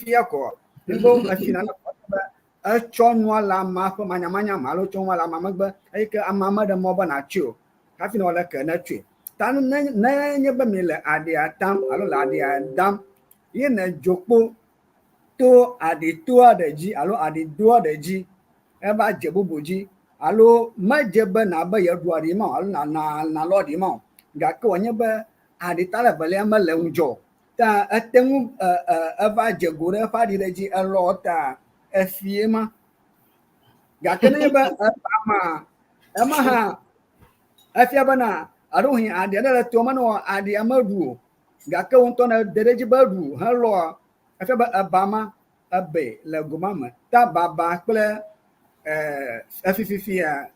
yako bo afina na achonwa la ma fa manya malo chonwa la magba ayika amama de moba na chu afina wala ka na chu tan na nyeba mile ade atam alo la ade dam yena jokpo to ade to adeji alo ade do adeji eba jebubuji alo majebe na ba yadwari ma alo na lodi ma ga ko nyebe ade tala bale ma leunjo ta atemu eva jegore fa dileji alota efiema ga kene ba ama ha afia bana arohi ade na to ma no ade amadu ga ka wonto na dereji badu ha lo afia ba abama abe le gomama ta baba kle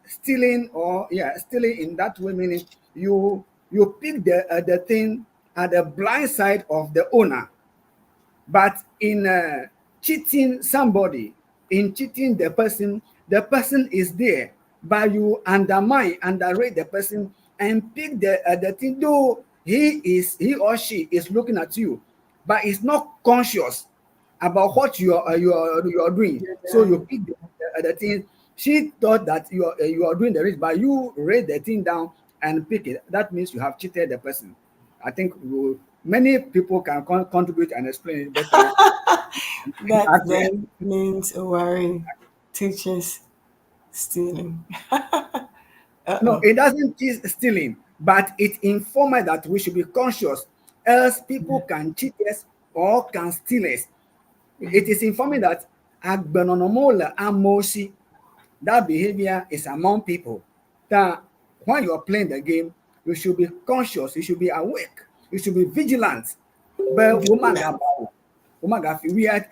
stealing stealing in that way, meaning you pick the thing at the blind side of the owner, but in cheating somebody, in cheating the person is there, but you underrate the person and pick the thing, though he or she is looking at you, but is not conscious about what you are doing. So you pick the thing. She thought that you are doing the risk, but you rate the thing down and pick it. That means you have cheated the person. I think many people can contribute and explain it better. That then means worry teaches stealing. No, it doesn't teach stealing, but it informs that we should be conscious, else people can cheat us or can steal us. It is informing that agbenonomola amosi, that behavior is among people. That when you are playing the game, you should be conscious, you should be awake, you should be vigilant. But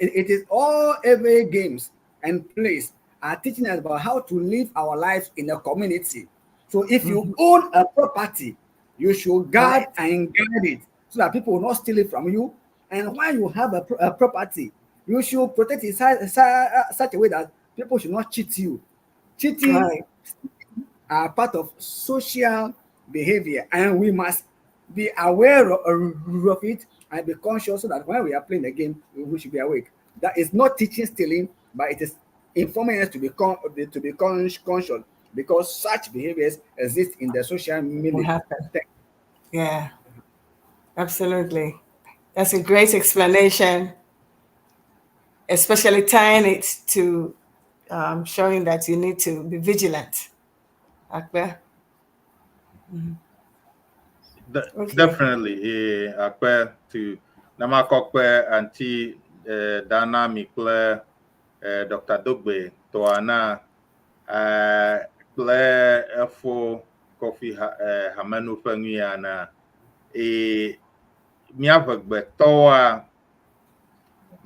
it is all every games and plays are teaching us about how to live our lives in a community. So if you own a property, you should guard and guard it so that people will not steal it from you. And when you have a property, you should protect it such a way that people should not cheat you. Cheating are part of social behavior, and we must be aware of it and be conscious so that when we are playing the game, we should be awake. That is not teaching stealing, but it is informing us to be conscious, because such behaviors exist in the social media. Yeah, absolutely. That's a great explanation, especially tying it to showing that you need to be vigilant. Akbe? Definitely, Akbe to Namakokwe anti Dana Mikle Dr. Dogbe Toana Ple Efo Kofi Hamanu Pengiana Miavagbe Toa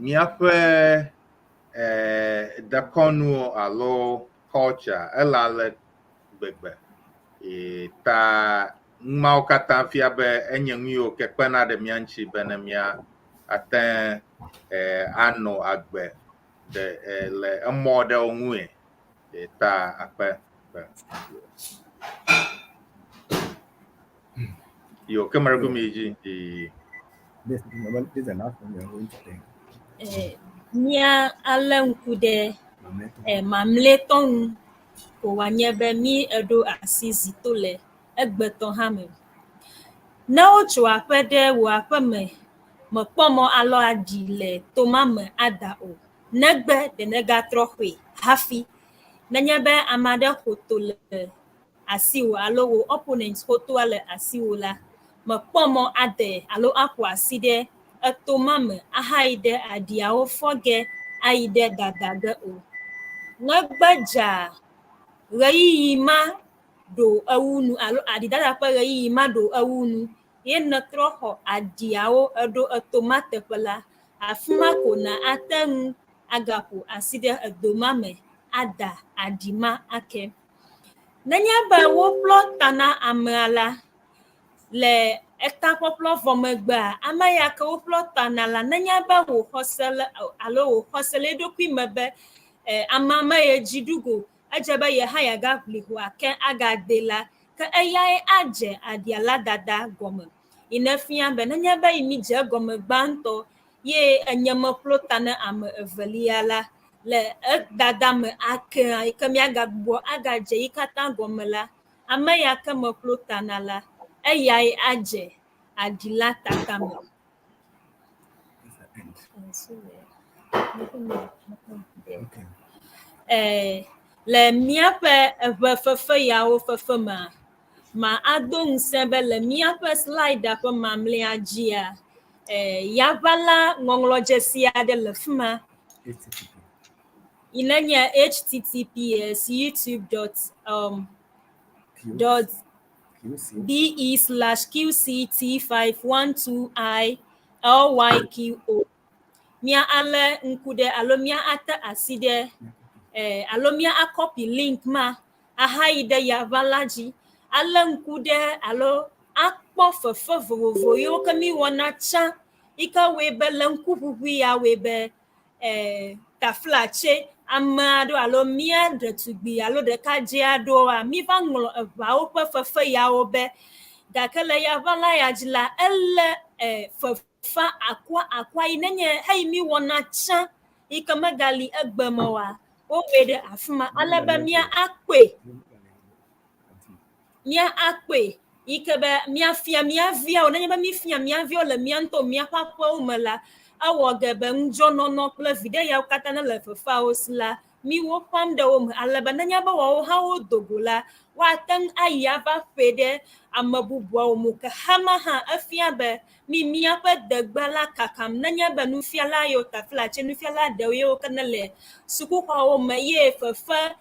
Miafe Dakonu Alo culture Elale Begbe Ta mau kata fiabe enyengyo ke pena de mianchi benemia aten ano agbe de le amode onwe ta akpe yo kamera gumiji This is the last one we are going to take. Nia alenkude mamleton ko wanyebe mi edo asisi tole egbeton hame na ocho apede wo apeme mo pomo alo adile to mame ada o negbe de nega trohwe hafi nanyebe amade hotole asiwo alo wo opponent hotole asiwo la mo pomo ade alo akwa aside to mame ahaide adiawo foge aide dadaga o negbeja reyi ma do awunu alo adidada pa reyi ma do awunu ye na troho adiawo edo tomate pela afuma ko na atan agapo aside edomame ada adima ake nanya ba wo plot tana amala le eta poplo vomegba amaya ka wo plot tana la nanya ba wo hosel alo wo hosel edokwi mebe amama ye jidugo ajaba ye haya gabli ho ake agadela ka eyai aje adiala dada gome inafia be nanya ba imi je gome gbanto ye anyama plotana am eveliala le dada me ake kami agagbo agaje ikata gome la amaya ka mo plotana la eyai aje adila takame le miape fefe yawo fefe ma adong sebe le miape slide apo mamle ajia yavala ngonglo jesia de le fuma inanya https youtube.de/qct512i/lyqo mia ale nkude alomia ata aside alomia a copy link ma ahaide ya valaji alankude alo akpo fefe vovo yo kami wona cha ika webe lankubu ya webe taflache amado alomia de tugbi alo de kaje ado a mi vanglo ba o fefe ya obe dakala ya vala ya jila elle fefa akwa inenye hey mi wona cha ika magali agbamawa o wede afuma alaba mia akwe ikebe mia via onanya ba mi fia mia via le mia nto mia papa umela awogebe njono no kle vide ya kata na le fefa osla mi wo pam da wo alaba na nya ba wo ha wo dogola wa tan ayava fede amabubu wo mu ka hama ha afia be mi apa dagbala kakam na nya ba nu fiala yo tafla che nu fiala da yo kanale suku kwa wo ma ye fafa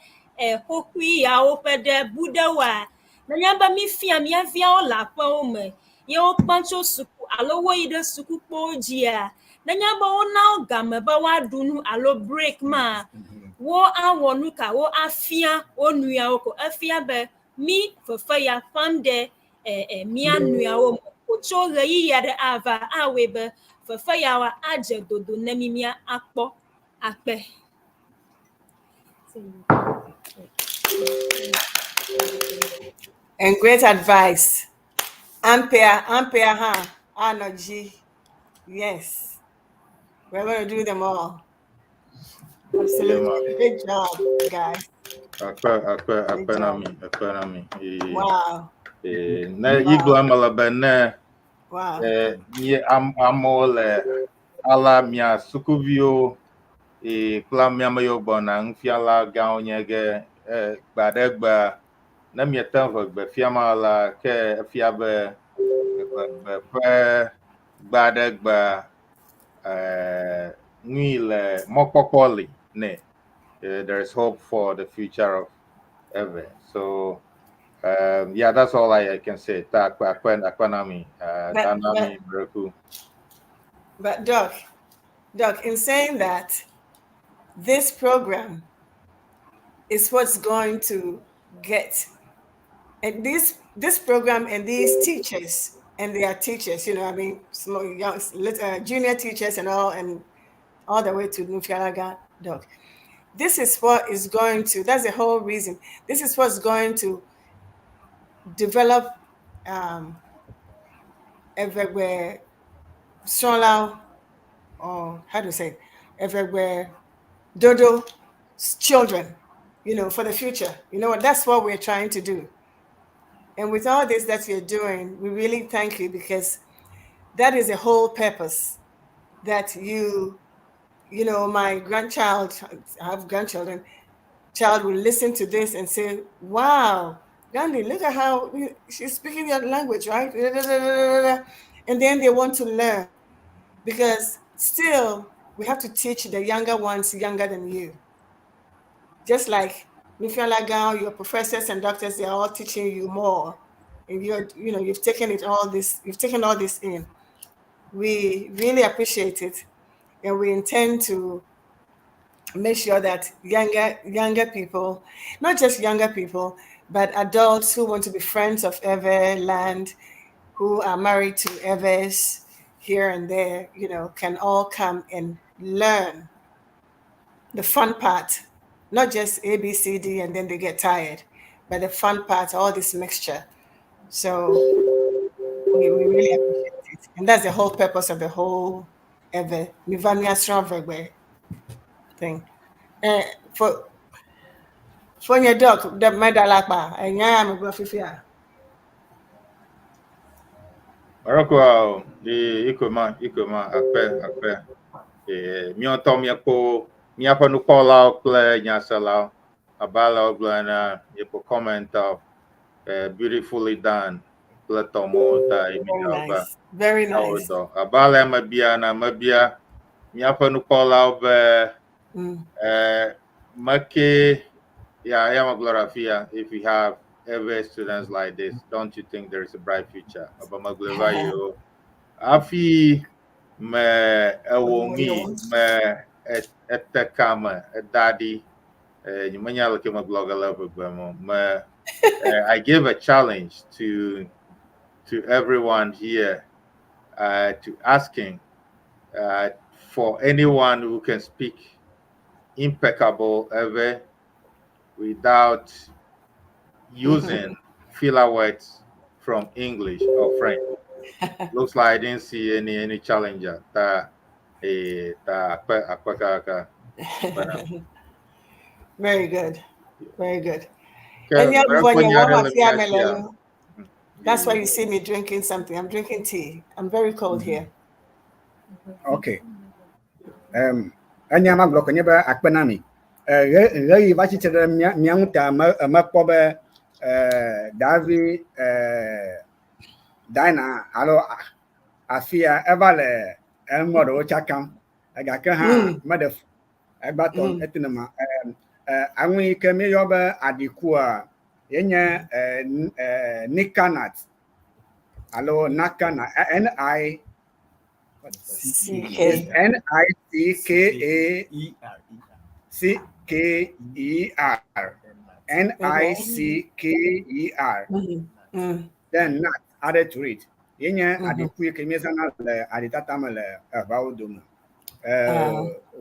hokui ya wo pede budawa na nya ba mi fia mi avia o la pa wo me ye wo pancho suku alo wo ide suku pojia na nya ba wo na gama ba wa dunu alo break ma wo awonu ka wo afia onua wo ko afia be mi fafa ya fande mi anua wo ko cho yi ya de ava awe be fafa ya wa aje dodo na mi mia akpo akpe. And great advice. Ampere, energy. Yes. We're going to do them all. Absolutely. Good job, guys. Wow. Na iglo amala bene. Wow. Ni amole ala mia sukuvio kla mia mayo bona nfiala gaonyege gbadegba na mi tanvo gbe fiama la ke fiabe gbadegba nwile mokpokoli ne. There is hope for the future of Eve. So yeah, that's all I can say. But Doc, in saying that, this program is what's going to get, and this program and these teachers and their teachers, you know, I mean, small, young, junior teachers and all the way to Nufialaga, Doc. This is what is going to, that's the whole reason. This is what's going to develop everywhere, Sola, or how do you say, everywhere, Dodo children, you know, for the future. You know what, that's what we're trying to do. And with all this that you're doing, we really thank you, because that is the whole purpose, that you know, my grandchild, I have grandchildren, child will listen to this and say, wow, Gandhi, look at how she's speaking your language, right? And then they want to learn, because still we have to teach the younger ones younger than you. Just like Nufialaga, your professors and doctors, they're all teaching you more. And you've taken all this in. We really appreciate it. And we intend to make sure that younger people, not just younger people, but adults who want to be friends of Everland, who are married to Evers here and there, you know, can all come and learn the fun part, not just A, B, C, D, and then they get tired, but the fun part, all this mixture. So we really appreciate it. And that's the whole purpose of the whole Ever Nivania Stravegwe thing. For your dog, the Medalapa, and I am a Grafifia. Maroko, the Ikoma, Akpe, Miontomiapo, Miapanu Kola, Play, Nyasala, Abala, Blana, Yapo comment of beautifully done. Very nice. Very nice. Abala Mabia, Miapanu Kola, Maki, yeah, I am a Glorafia. If we have ever students like this, don't you think there is a bright future? Obama Glavayo, Afi, me Ewomi, me etekama, daddy, you may not look at my blog a level, me. I give a challenge to everyone here to asking for anyone who can speak impeccable ever without using filler words from English or French. Looks like I didn't see any challenger. Very good. Very good. That's why you see me drinking something. I'm drinking tea. I'm very cold here. Okay. Anyama block nyeba akpenami. Rei va ci chere mianguta ma pobe Davi Dina alo afia evale elmoro chakam aga ka ha madef egbaton etinama anwi ke mi yoba adikua yenye nikanat alo nakana NICKANICKAER then not added to it. Yenya adikui kemezana le aditata le avaudum.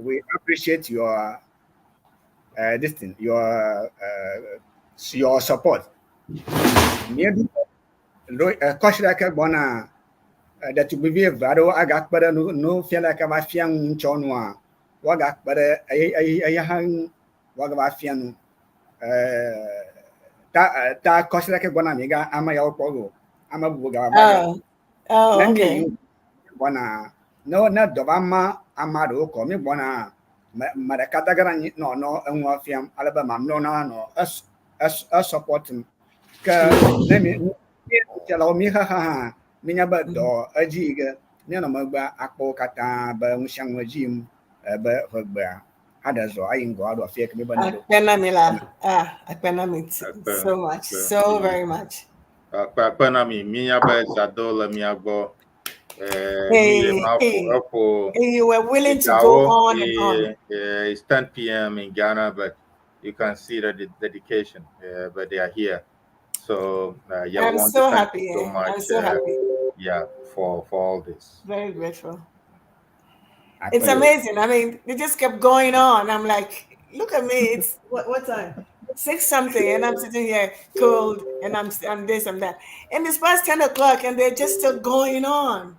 We appreciate your this thing, your support. Maybe koshiraka bona that to be vado agak pada no feel like a mafian chonwa wagak pada ayahang wagafian ta koshiraka bona mega ama yaw pogo ama buga okay. Bona no na dobama amado ko mi bona madakata garani no enwa fiam alabama no us support ka nemi tell me, ha, Minaba do a jig, Nanamaba, Akpo Kata, Bangshang regime, Berber. Others or I in God or fake me, but Penamila, I penamit so much, so very much. Penami, Miaba, Zadola, Miabo. You were willing to go on and on. It's 10 p.m. in Ghana, but you can see the dedication, but they are here. So I'm so happy. So much, I'm so happy. Yeah, for all this. Very grateful. It's amazing. I mean, they just kept going on. I'm like, look at me. It's what time? 6 something, and I'm sitting here cold, and I'm this and that. And it's past 10 o'clock, and they're just still going on.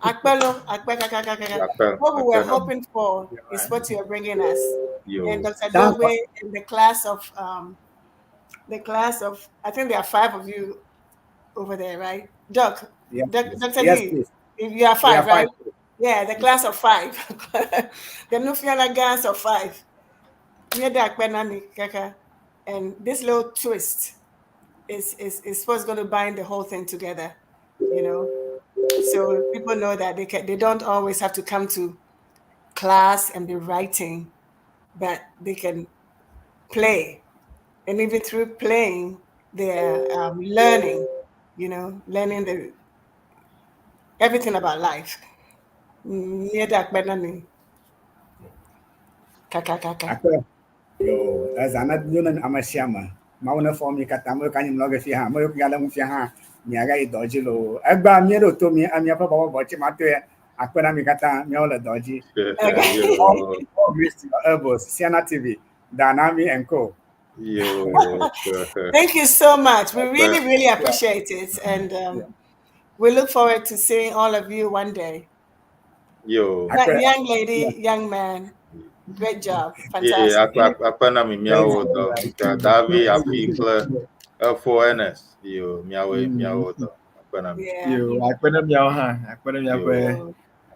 What we were hoping for is what you're bringing us. And Dr. Dogbe in the class of I think there are 5 of you over there, right? Doc, yeah. Dr. D, you are 5, right? 5. Yeah, the class of 5. The Nufiala Gans of 5. And this little twist is what's going to bind the whole thing together, you know. So people know that they don't always have to come to class and be writing, but they can play. And even through playing, they're learning, you know, learning everything about life. Yo, as another union amashama. Mauna form you katamu can you log if you have more galam if you have Niaga dodgilo. Agba miro to me, and your papa watching my way. Aquanamicata, Miola Dodgy. Elbows, Siena TV, Danami and Co. Thank you so much. We really, really appreciate it. And we look forward to seeing all of you one day. Young lady, young man. Great job. Fantastic.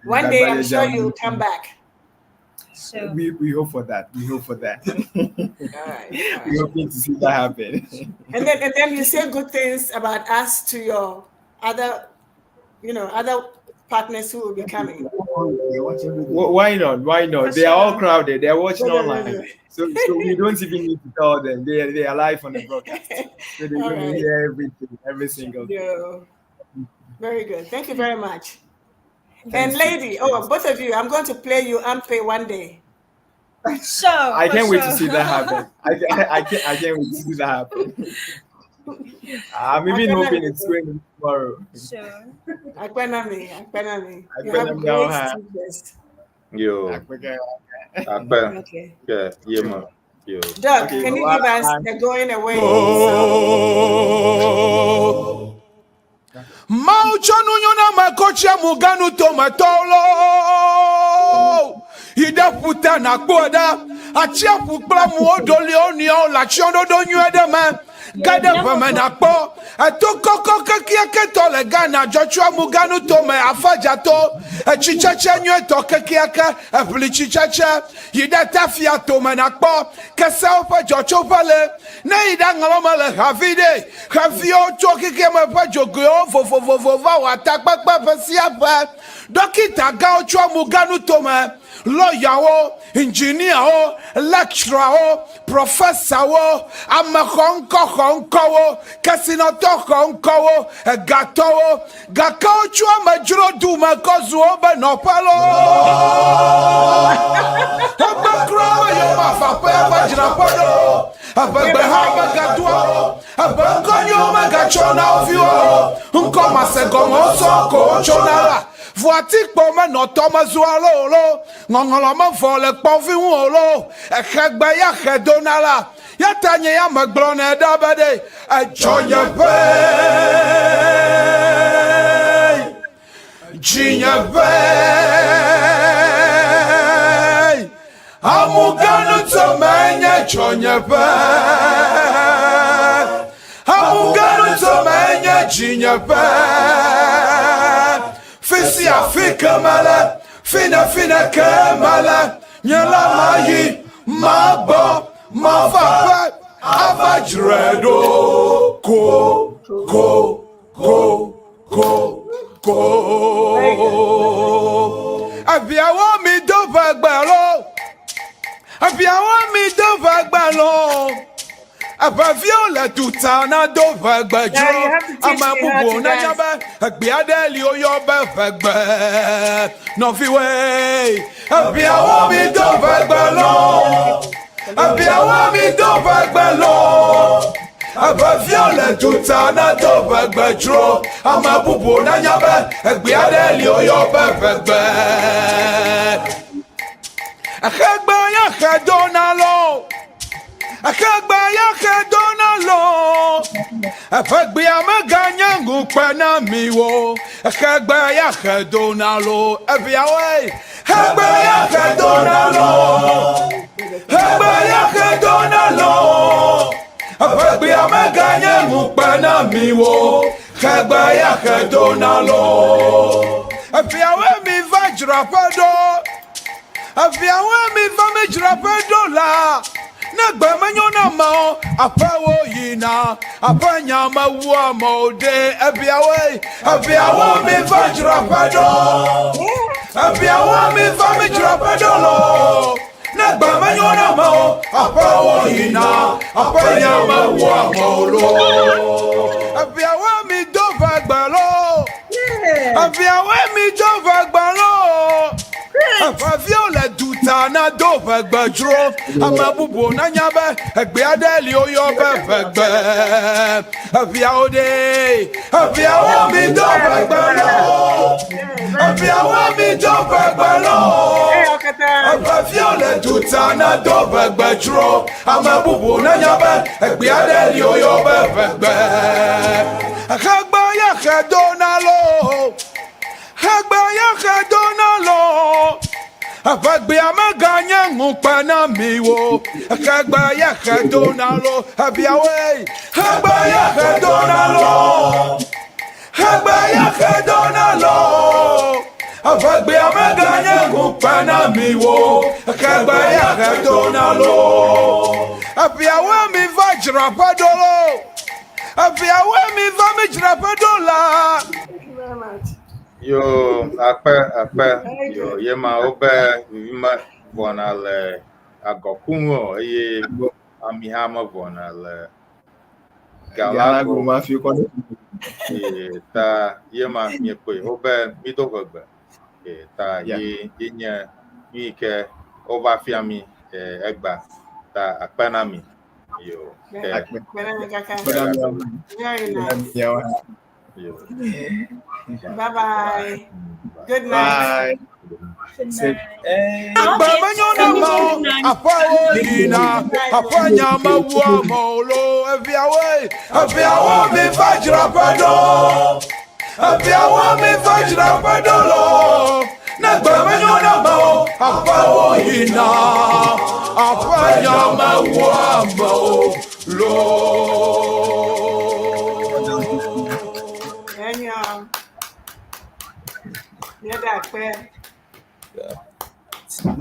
One day I'm sure you'll come back. So we hope for that. We hope for that. All right. We're hoping to see that happen. And then you say good things about us to your other partners who will be coming. Why not? Why not? They are all crowded. They are watching online. So we don't even need to tell them. They are live on the broadcast. So they're going to hear everything, every single thing. Yeah. Very good. Thank you very much. And lady, both of you, I'm going to play you Ampe one day. Sure. I can't wait to see that happen. I can't wait to see that happen. I'm even hoping it's going tomorrow. Sure. Akpenami. Yo. Okay. Yeah, man. Yo. Doug, can you give us the going away? Mauchonu nyona makocha muganu tomatolo. Ida puta na kwoda. Achia pukla muodoli onio la chondo do nyuedema. Gada Pamanakpo, a Toko Kakiaka le Ghana, Joshua Muganu Tome, a Fajato, a Chichacha, Tokakiaka, a Plichichacha, Yidatafia Tomanakpo, Kasaupa, Jocho Pale, Naidangalomale, Havide, Havio, Tokikema Pajogo, Vova, Takapa, Siapa, Dokita Gaucho Muganu Tome. Lawyer, engineer, lecturer, professor, amakonko, casinoto, gato, gakauchua majro duma kozu oba no palo. Abakro yo mafape bajra palo. Ababehama gatua, abankonyo magachona ovio. Unko masegomo soko chonala. Voici comment notre mazualo, ngongolama vole poviolo, ekbaya hedonala, yatanye ya maglone dabade, a joya bay, Ginya bay, Amugano Tomania, Joya bay, Amugano Tomania, Ginya bay. Fisi Afrika mala, fina kamala, nyala mayi, mabo, mafapa, avajredo, ko. Abiawa mi do vagbalo, Abaviola tutana do vagbajo, amabubo na nyaba, agbiadeli oyoba vagba, no fiwe, abiawo mi do vagbalo, Abaviola tutana do vagbajo, amabubo na nyaba, agbiadeli oyoba vagba, akagba ya kadonalo. Akagba donalo, afagbiya maganya ngupana miwo. Akagba donalo, abiyawe. Akagba donalo, afagbiya maganya ngupana miwo. Akagba donalo, abiyawe mi vajrapado, abiyawe mi vamijrapado la. Nagba manyona ma apawo yina apanya mawa mode abiawe mi vajrapado lo nagba manyona ma apawo yina apanya mawa molo abiawe mi do vagbalo Aviola dutana do vagbajro amabubo na nyabe egbe adeli oyo bevegbe aviawo mi do vagbalo Aviola dutana do vagbajro amabubo na nyabe egbe adeli oyo bevegbe akagba ya kadonalo Abagbe amaganya ngupana miwo akagba ya kadonalo abiawe agba ya kadonalo Abagbe amaganya ngupana miwo akagba ya kadonalo abiawe mi vajrapadolo abiawe mi vamijrapadola. Yo, akpe, yo, yema obe vima vonale agokungo ye amihama vonale galago mafi kono ta yema nyekwe obe midogbe ta ye nya mike oba fiami egba ta akpenami yo Bye-bye. Good night. Lo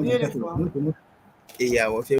Beautiful. Yeah,